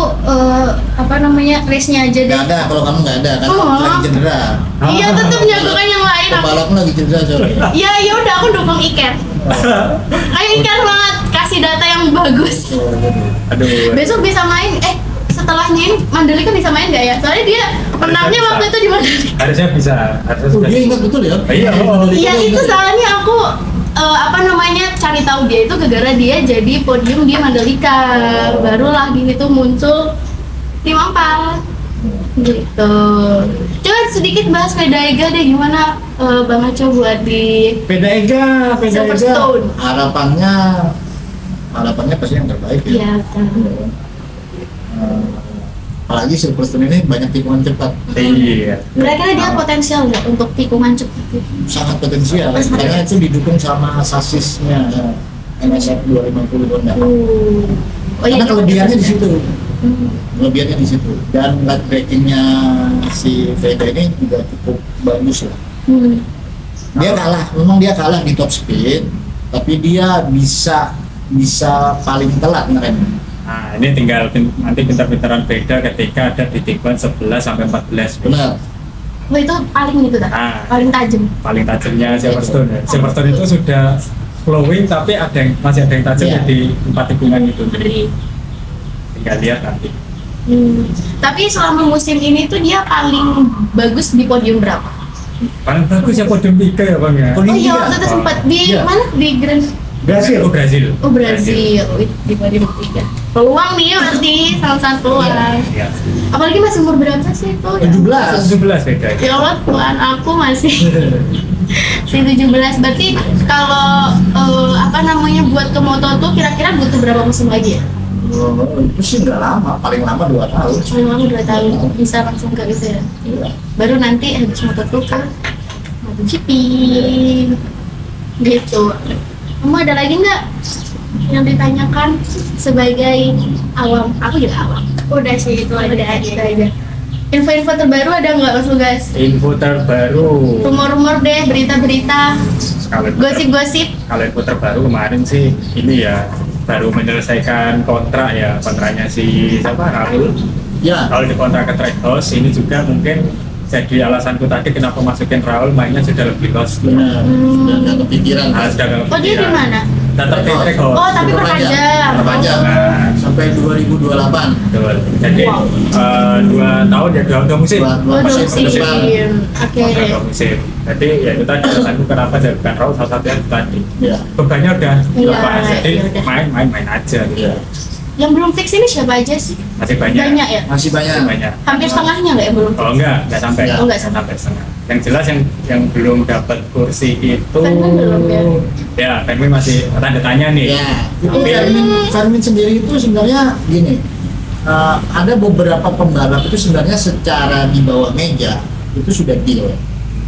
Speaker 1: apa namanya race-nya aja deh.
Speaker 2: Nggak ada, kalau kamu nggak ada kan
Speaker 1: Oh.
Speaker 2: lagi cedera.
Speaker 1: Iya, tetap jagokan yang lain. Aku
Speaker 2: Pembalapmu lagi cedera soalnya.
Speaker 1: ya ya udah aku dukung Iker. Ayo Iker banget, kasih data yang bagus.
Speaker 3: Aduh.
Speaker 1: Besok bisa main. Setelahnya ini Mandalika bisa main nggak ya? Soalnya dia menangnya
Speaker 3: bisa.
Speaker 1: waktu itu di Mandalika.
Speaker 3: Harusnya bisa. Harusnya
Speaker 2: Oh,
Speaker 3: sudah.
Speaker 2: dia ingat betul ya?
Speaker 3: Iya, oh.
Speaker 1: Iya itu soalnya aku apa namanya cari tahu dia itu gara-gara dia jadi podium di Mandalika. Baru lagi itu muncul tim Ampal gitu. Coba sedikit bahas Vega deh, gimana Bang Aco buat di
Speaker 2: Ega
Speaker 1: Silverstone.
Speaker 2: harapannya pasti yang terbaik ya.
Speaker 1: Iya, betul.
Speaker 2: Apalagi Silverstone ini banyak tikungan cepat,
Speaker 3: Iya.
Speaker 1: Kira-kira dia potensial nggak untuk tikungan cepat?
Speaker 2: sangat potensial karena itu didukung sama sasisnya NSF 250 Honda.
Speaker 1: Oh iya,
Speaker 2: Karena kelebihannya di situ.
Speaker 1: Hmm.
Speaker 2: Kelebihannya di situ. Dan lap breakingnya si Vega ini juga cukup bagus lah.
Speaker 1: Hmm.
Speaker 2: Memang dia kalah di top speed, tapi dia bisa paling telat ngerem.
Speaker 3: Nah, ini tinggal nanti pintar-pintaran beda ketika ada di tikungan 11 sampai 14.
Speaker 2: Benar.
Speaker 1: Oh itu paling itu dah,
Speaker 3: Ah.
Speaker 1: paling tajam.
Speaker 3: Paling tajamnya Silverstone. Ya. Silverstone itu sudah flowing tapi masih ada yang tajam
Speaker 2: Iya.
Speaker 3: di 4 tikungan itu.
Speaker 1: Ngeri.
Speaker 3: Tinggal lihat nanti.
Speaker 1: Tapi selama musim ini tuh dia paling bagus di podium berapa?
Speaker 3: Paling bagus ya podium 3 ya Bang ya.
Speaker 1: Oh
Speaker 2: Podium
Speaker 1: iya,
Speaker 2: tiga.
Speaker 1: waktu itu sempat di
Speaker 2: Iya.
Speaker 1: mana? Di Grand
Speaker 2: Brasil.
Speaker 3: Oh Brazil.
Speaker 1: Oh Brazil. Wih, di podium 3. Peluang nih berarti salah satu peluang.
Speaker 3: Iya.
Speaker 1: Apalagi masih umur berapa sih itu?
Speaker 2: 17.
Speaker 3: 17 beda.
Speaker 1: Ya Allah, Tuhan aku masih si 17. Berarti kalau buat ke moto tuh kira-kira butuh berapa musim lagi ya?
Speaker 2: Itu sih nggak lama, paling lama 2 tahun.
Speaker 1: Paling lama 2 tahun bisa langsung ke itu ya.
Speaker 2: Iya.
Speaker 1: Baru nanti habis moto tuh ke MotoGP gitu. Kamu ada lagi nggak yang ditanyakan sebagai awam? Aku juga awam.
Speaker 4: Udah sih itu
Speaker 1: Udah
Speaker 4: aja.
Speaker 1: aja. Info-info terbaru ada nggak Mas Lugas?
Speaker 3: Info terbaru.
Speaker 1: Rumor-rumor deh, berita-berita,
Speaker 3: Kalau
Speaker 1: gosip-gosip.
Speaker 3: Kalau info terbaru kemarin sih ini ya baru menyelesaikan kontraknya si siapa Rahul.
Speaker 2: Ya.
Speaker 3: Kalau di kontrak ke Trackhouse ini juga mungkin jadi alasanku tadi kenapa masukin Rahul mainnya sudah lebih los.
Speaker 2: Benar. Sudah nggak kepikiran.
Speaker 3: Sudah nggak
Speaker 1: Oh dia di
Speaker 3: kepikiran.
Speaker 1: mana?
Speaker 3: Tetap di Trackhouse.
Speaker 1: Oh tapi perpanjang.
Speaker 2: Perpanjang.
Speaker 3: Nah,
Speaker 2: Sampai 2028.
Speaker 3: betul. Jadi
Speaker 1: Wow.
Speaker 3: 2 tahun ya 2 musim.
Speaker 2: Dua
Speaker 1: Oh
Speaker 2: musim
Speaker 1: musim.
Speaker 2: depan.
Speaker 1: Oke.
Speaker 3: Kontrak 2 musim. Jadi ya itu tadi alasanku kenapa jadi bukan Rahul salah satunya itu tadi.
Speaker 2: Ya.
Speaker 3: Bebannya udah
Speaker 1: Iya,
Speaker 3: lepas, jadi
Speaker 1: iya udah.
Speaker 3: main aja gitu.
Speaker 2: Iya.
Speaker 1: Yang belum fix ini siapa aja sih?
Speaker 3: Masih banyak.
Speaker 1: Banyak ya?
Speaker 2: Masih banyak.
Speaker 3: Masih banyak.
Speaker 1: Hampir setengahnya nggak yang belum fix?
Speaker 3: Oh enggak sampai.
Speaker 1: Oh, nggak sampai.
Speaker 3: setengah. Yang jelas yang belum dapat kursi itu
Speaker 1: Fenway belum ya?
Speaker 3: Ya, Fenway masih tanda tanya nih.
Speaker 2: Ya. Itu
Speaker 3: Hampir.
Speaker 2: Fermin sendiri itu sebenarnya gini. Ada beberapa pembalap itu sebenarnya secara di bawah meja itu sudah deal.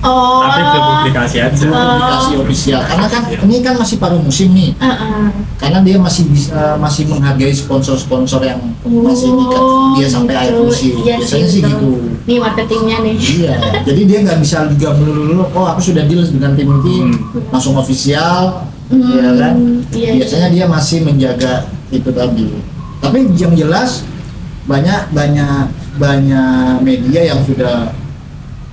Speaker 1: Oh.
Speaker 3: Tapi belum publikasi aja.
Speaker 2: Belum publikasi ofisial. Karena kan ini kan masih paruh musim nih. Karena dia masih menghargai sponsor-sponsor yang masih ngikat dia sampai akhir
Speaker 1: gitu.
Speaker 2: musim.
Speaker 1: Iya
Speaker 2: Biasanya sih
Speaker 1: betul.
Speaker 2: gitu.
Speaker 1: Nih marketingnya nih.
Speaker 2: Iya, jadi dia nggak bisa juga melulu, oh aku sudah deal dengan tim ini, langsung ofisial, ya kan?
Speaker 1: Iya.
Speaker 2: Biasanya dia masih menjaga itu tadi. Tapi yang jelas banyak media yang sudah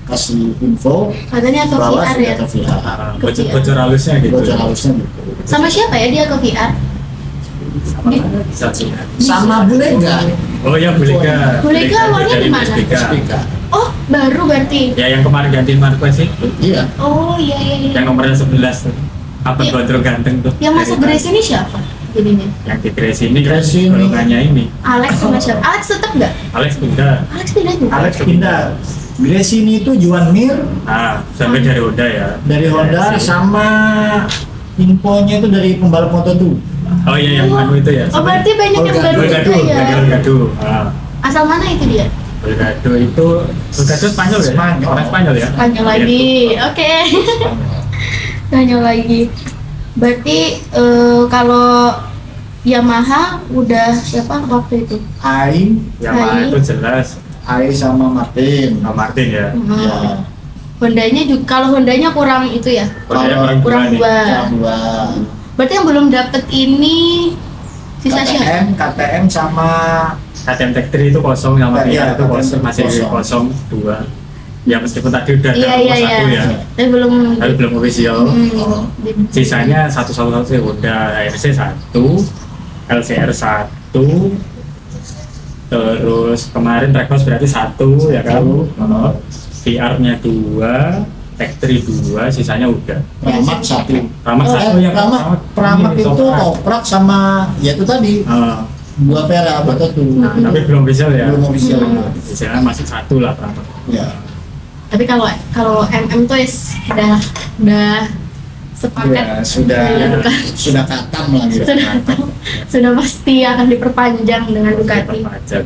Speaker 2: kasih info
Speaker 1: Katanya ke
Speaker 2: bahwa
Speaker 1: VR
Speaker 2: sudah
Speaker 1: ya?
Speaker 2: ke VR.
Speaker 3: Bocor halusnya gitu.
Speaker 2: Bocor halusnya gitu.
Speaker 1: Sama siapa ya dia ke VR?
Speaker 2: Sama Bulega.
Speaker 3: Oh ya Bulega.
Speaker 1: Bulega awalnya
Speaker 3: dari
Speaker 1: di mana?
Speaker 3: SPK.
Speaker 2: SPK.
Speaker 1: Oh baru berarti?
Speaker 3: Ya yang kemarin gantiin Marquez sih.
Speaker 2: Iya.
Speaker 1: Oh iya iya iya.
Speaker 3: Yang nomornya 11 tuh. Apa
Speaker 1: Iya.
Speaker 3: gondrong ganteng tuh.
Speaker 1: Yang masuk
Speaker 3: Dari
Speaker 1: Grace ini siapa? Jadinya
Speaker 3: yang di Gracie ini
Speaker 2: Gracie ini.
Speaker 3: golongannya ini.
Speaker 1: Alex sama siapa? Alex tetap nggak?
Speaker 3: Alex pindah.
Speaker 1: Alex pindah juga.
Speaker 2: Alex pindah. Gracie ini itu Juan Mir
Speaker 3: Sampai dari Honda ya.
Speaker 2: dari Honda
Speaker 3: Gracie.
Speaker 2: sama infonya itu dari pembalap Moto2.
Speaker 3: Oh iya yang anu itu ya.
Speaker 1: Oh berarti banyak yang baru
Speaker 3: Bulgado,
Speaker 1: juga ya?
Speaker 3: Bulgado.
Speaker 1: Asal mana itu dia?
Speaker 3: Bulgado itu Bulgado Spanyol ya?
Speaker 2: Spanyol.
Speaker 3: Orang Spanyol ya?
Speaker 1: Spanyol lagi, oke. Spanyol lagi. Berarti kalau Yamaha udah siapa waktu itu?
Speaker 2: Ai
Speaker 3: Yamaha itu jelas
Speaker 2: sama Martin.
Speaker 3: Martin ya.
Speaker 2: Ya.
Speaker 1: Hondanya juga, kalau Hondanya kurang itu ya?
Speaker 3: Hondanya
Speaker 1: Kurang
Speaker 3: nih.
Speaker 1: dua.
Speaker 2: Dua.
Speaker 1: Berarti yang belum dapet ini sisa siapa?
Speaker 2: KTM sama
Speaker 3: KTM Tech 3 itu kosong sama
Speaker 2: Iya,
Speaker 3: VR itu kosong,
Speaker 2: KTM
Speaker 3: masih
Speaker 2: kosong.
Speaker 3: kosong 2. Ya meskipun tadi udah ada
Speaker 1: Iya iya
Speaker 3: nomor
Speaker 1: iya.
Speaker 3: 1 ya.
Speaker 1: Tapi belum.
Speaker 3: Tapi belum official. Sisanya satu sih udah ARC 1, LCR 1, terus kemarin Trackhouse berarti 1 ya kan? VR-nya 2, Tech 3 2, sisanya udah.
Speaker 2: Pramak satu.
Speaker 3: Pramak satu yang
Speaker 2: Pramak
Speaker 3: ini,
Speaker 2: itu
Speaker 3: Toprak.
Speaker 2: Toprak sama ya itu tadi dua Vera atau tuh.
Speaker 3: Tapi belum official ya.
Speaker 2: Belum official.
Speaker 3: Sisanya masih 1 lah Pramak.
Speaker 2: Ya.
Speaker 1: Tapi kalau MM tuh udah sepaket.
Speaker 2: Ya, sudah katam lah gitu.
Speaker 1: Sudah pasti akan diperpanjang dengan Ducati.
Speaker 3: Perpanjang.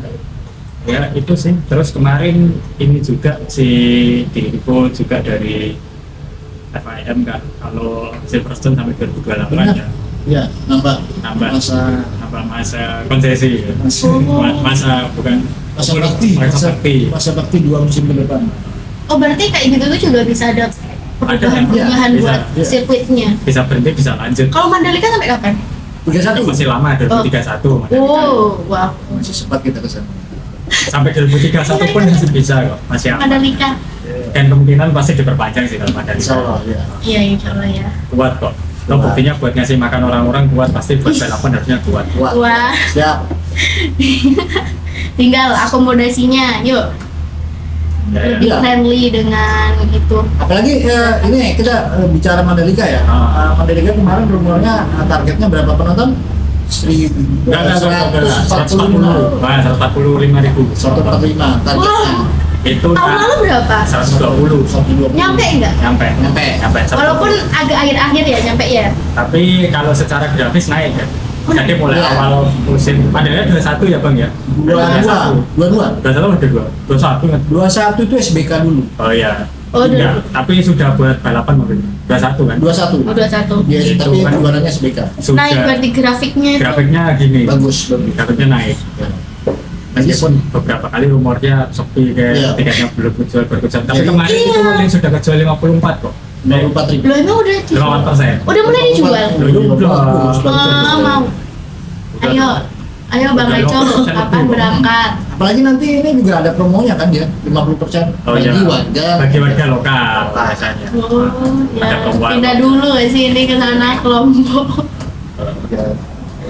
Speaker 3: Ya itu sih. Terus kemarin ini juga si diinfo juga dari FIM kan, kalau Silverstone sampai 2028 ya.
Speaker 2: Ya, nambah
Speaker 3: masa konsesi ya. Masa bukan
Speaker 2: masa bakti 2 musim ke depan.
Speaker 1: Oh berarti kayak gitu tuh juga bisa ada perubahan
Speaker 3: bisa,
Speaker 1: buat
Speaker 2: iya.
Speaker 1: sirkuitnya.
Speaker 3: Bisa berhenti, bisa lanjut.
Speaker 1: Kalau Mandalika sampai kapan?
Speaker 2: 31
Speaker 3: Masih lama 2031.
Speaker 1: Oh, wow.
Speaker 2: masih sempat kita ke sana.
Speaker 3: Sampai 2031 pun masih bisa kok, masih aman.
Speaker 1: Mandalika.
Speaker 3: Dan kemungkinan pasti diperpanjang sih kalau Mandalika.
Speaker 2: Insya Allah ya.
Speaker 1: Iya, insya Allah ya.
Speaker 3: Kuat kok. Lo buktinya buat ngasih makan orang-orang kuat, pasti buat balapan harusnya kuat.
Speaker 1: Wah.
Speaker 2: Siap.
Speaker 1: Tinggal akomodasinya, yuk.
Speaker 3: Ya,
Speaker 1: Lebih
Speaker 2: Iya.
Speaker 1: friendly dengan itu.
Speaker 2: Apalagi ini kita bicara Mandalika ya. Mandalika kemarin rumornya targetnya berapa penonton?
Speaker 3: 140. 145 ribu.
Speaker 2: 145 targetnya.
Speaker 1: Wow.
Speaker 3: Itu
Speaker 1: Tahun lalu berapa?
Speaker 3: 120.
Speaker 2: 120.
Speaker 1: Nyampe enggak?
Speaker 3: Nyampe. 120.
Speaker 1: Walaupun agak akhir-akhir ya nyampe ya.
Speaker 3: Tapi kalau secara grafis naik ya. Jadi mulai
Speaker 2: Iya.
Speaker 3: awal musim Mandalika 21 ya Bang ya?
Speaker 2: 22.
Speaker 3: 21 ada 2? 21 kan?
Speaker 2: 21 itu SBK dulu.
Speaker 3: Oh iya.
Speaker 1: Oh,
Speaker 3: Enggak, tapi sudah buat balapan mungkin. 21 kan?
Speaker 2: 21.
Speaker 1: Udah satu.
Speaker 2: Ya,
Speaker 3: Itu
Speaker 2: tapi
Speaker 3: kan.
Speaker 2: juaranya SBK.
Speaker 3: Sudah.
Speaker 1: Naik berarti grafiknya itu.
Speaker 3: Grafiknya gini.
Speaker 2: Bagus.
Speaker 3: Grafiknya naik. Meskipun beberapa kali rumornya sepi kayak
Speaker 2: Iya.
Speaker 3: tiketnya belum berkejual. Tapi
Speaker 2: Iya.
Speaker 3: kemarin itu
Speaker 1: Iya.
Speaker 3: yang sudah kejual 54 kok.
Speaker 2: 54 ribu.
Speaker 1: Loh emang udah dijual?
Speaker 3: 58%.
Speaker 1: Udah mulai dijual?
Speaker 3: Belum.
Speaker 1: Mau. Ayo Bang Eco, kapan berangkat?
Speaker 2: Apalagi nanti ini juga ada promonya kan ya, 50%
Speaker 3: Oh
Speaker 2: bagi
Speaker 3: iya.
Speaker 2: warga.
Speaker 3: Bagi warga lokal biasanya.
Speaker 1: Oh,
Speaker 3: Ada
Speaker 1: ya.
Speaker 3: promo.
Speaker 1: Pindah dulu ya sih ini ke sana ke Lombok.
Speaker 2: Ya,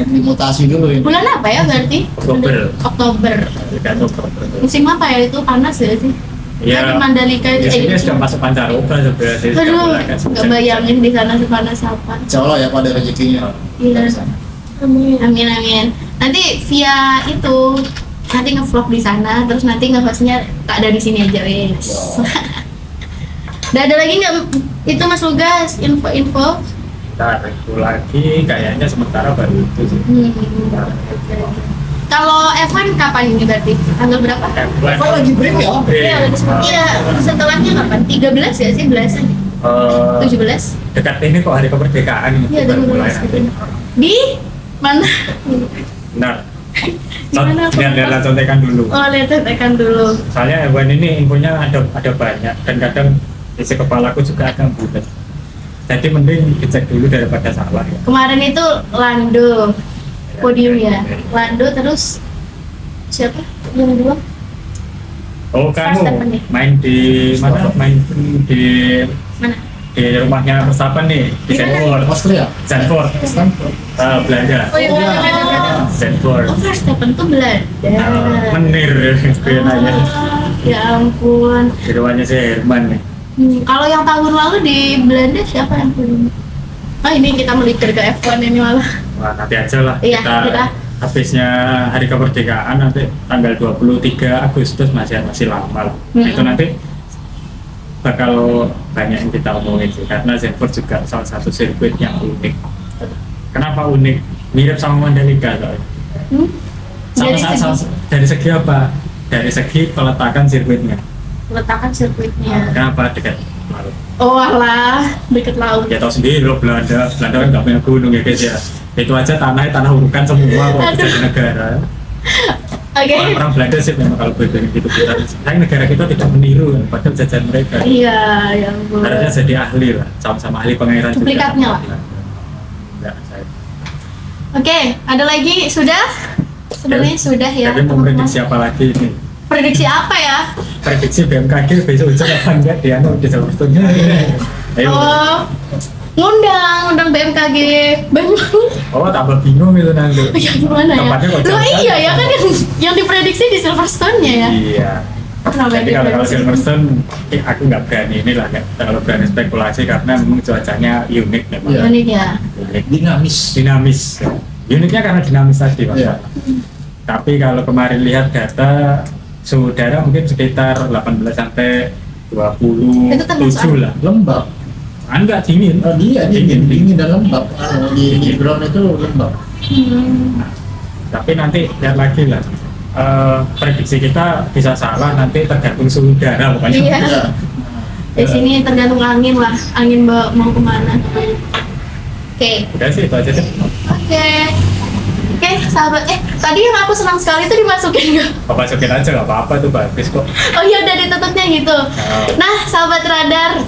Speaker 2: dimutasi dulu ini.
Speaker 1: Bulan apa ya berarti?
Speaker 3: Oktober.
Speaker 1: Oktober.
Speaker 3: Dekat Oktober.
Speaker 1: Musim apa ya itu? Panas ya sih?
Speaker 3: Iya.
Speaker 1: Di Mandalika itu
Speaker 3: Di sini
Speaker 1: gitu.
Speaker 3: sudah masuk pancaroba sebenarnya. Sudah
Speaker 1: Aduh,
Speaker 3: mulai kan
Speaker 1: nggak bayangin di sana sepanas apa.
Speaker 2: Insya Allah ya pada rezekinya.
Speaker 1: Iya.
Speaker 2: Di sana.
Speaker 1: Amin. Amin. Nanti via itu nanti ngevlog di sana, terus nanti ngehostnya tak ada di sini aja wes. Udah ada lagi nggak itu Mas Lugas info-info?
Speaker 3: Nah, itu lagi kayaknya sementara baru itu sih.
Speaker 1: Kalau F1 kapan ini berarti? Tanggal berapa?
Speaker 2: Kok lagi break ya?
Speaker 1: Iya, iya, setelahnya kapan? 13 ya sih, belasan. 17?
Speaker 3: Dekat ini kok hari kemerdekaan ini
Speaker 1: Iya,
Speaker 3: baru mulai
Speaker 1: 17.
Speaker 3: nanti.
Speaker 1: Di mana?
Speaker 3: Benar.
Speaker 1: Gimana, Pak?
Speaker 3: Lihat contekan dulu.
Speaker 1: Oh, lihat tekan dulu.
Speaker 3: Soalnya F1 ini infonya ada banyak dan kadang isi kepalaku juga agak bulat. Jadi mending dicek dulu daripada salah ya.
Speaker 1: Kemarin itu Lando podium ya. Lando terus siapa? Yang dua?
Speaker 3: Oh kamu
Speaker 1: Verstappen nih.
Speaker 3: main di mana? Main di
Speaker 1: Mana?
Speaker 3: di rumahnya Verstappen nih di
Speaker 1: Di mana?
Speaker 3: Zandvoort.
Speaker 2: Austria.
Speaker 3: Zandvoort,
Speaker 2: Stanford.
Speaker 3: Belanda.
Speaker 1: Oh iya,
Speaker 3: Zandvoort.
Speaker 1: Oh, Verstappen tuh Belanda.
Speaker 3: Menir gue nanya.
Speaker 1: Ya ampun.
Speaker 3: Di rumahnya si Herman nih.
Speaker 1: Kalau yang tahun lalu di Belanda siapa yang podium? Oh ini kita melipir ke F1 ini malah.
Speaker 3: Wah nanti aja lah
Speaker 1: Iya, kita.
Speaker 3: habisnya hari kemerdekaan nanti tanggal 23 Agustus masih lama lah. Itu nanti bakal banyak yang kita omongin sih karena Zandvoort juga salah satu sirkuit yang unik. Kenapa unik? Mirip sama Mandalika soalnya. Sama dari segi apa? Dari segi peletakan sirkuitnya.
Speaker 1: Letakkan sirkuitnya.
Speaker 3: Kenapa dekat laut?
Speaker 1: Oh alah, deket laut.
Speaker 3: Ya tahu sendiri loh Belanda kan nggak punya gunung ya guys ya. Itu aja tanah urukan semua kok
Speaker 1: Aduh.
Speaker 3: jadi negara.
Speaker 1: Oke.
Speaker 3: Orang Belanda sih memang kalau berbeda gitu kita. Tapi negara kita tidak meniru kan, padahal jajan mereka.
Speaker 1: Iya, ya ampun.
Speaker 3: Harusnya jadi ahli lah, sama-sama ahli pengairan juga.
Speaker 1: Duplikatnya lah.
Speaker 3: Enggak, saya.
Speaker 1: Oke, ada lagi? Sudah? Sebenarnya sudah ya.
Speaker 3: Tapi mau
Speaker 1: teman-teman.
Speaker 3: prediksi apa lagi ini?
Speaker 1: Prediksi apa ya?
Speaker 3: Prediksi BMKG besok hujan apa enggak di di Silverstone. Ayo.
Speaker 1: Oh, ngundang BMKG Banyuwangi.
Speaker 3: Oh, tambah bingung itu nanti.
Speaker 1: Ya gimana ya?
Speaker 3: Tempatnya kok
Speaker 1: Loh
Speaker 3: jauh
Speaker 1: iya
Speaker 3: kan?
Speaker 1: ya kan yang diprediksi di Silverstone-nya ya.
Speaker 3: Iya.
Speaker 1: Kenapa
Speaker 3: Jadi kalau
Speaker 1: diprediksi?
Speaker 3: Silverstone, aku nggak berani inilah, nggak terlalu berani spekulasi karena memang cuacanya unik memang.
Speaker 2: Iya.
Speaker 1: Unik ya.
Speaker 3: Unik.
Speaker 2: Dinamis.
Speaker 3: Uniknya karena dinamis tadi, Mas.
Speaker 2: Iya.
Speaker 3: Tapi kalau kemarin lihat data suhu udara mungkin sekitar 18 sampai
Speaker 1: Itu termasuk
Speaker 3: 27 lah.
Speaker 2: Lembab.
Speaker 3: Enggak dingin.
Speaker 2: Oh, dia dingin dan lembab. Di ground itu lembab.
Speaker 3: Tapi nanti lihat lagi lah. Prediksi kita bisa salah, nanti tergantung suhu udara pokoknya.
Speaker 1: Iya.
Speaker 2: Iya.
Speaker 1: Di sini tergantung angin lah, angin mau kemana. Oke.
Speaker 3: Udah sih itu aja deh.
Speaker 1: Oke, sahabat. Tadi yang aku senang sekali itu dimasukin nggak?
Speaker 3: Bapak masukin aja nggak apa-apa tuh bagus kok.
Speaker 1: Oh iya, udah ditutupnya gitu. Nah, sahabat radar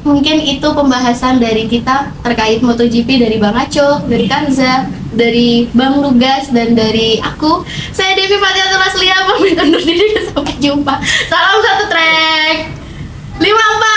Speaker 1: mungkin itu pembahasan dari kita terkait MotoGP dari Bang Aco, dari Kanza, dari Bang Lugas, dan dari aku. Saya Devi Fatia Tulaslia, pamit undur diri, sampai jumpa. Salam satu track 54.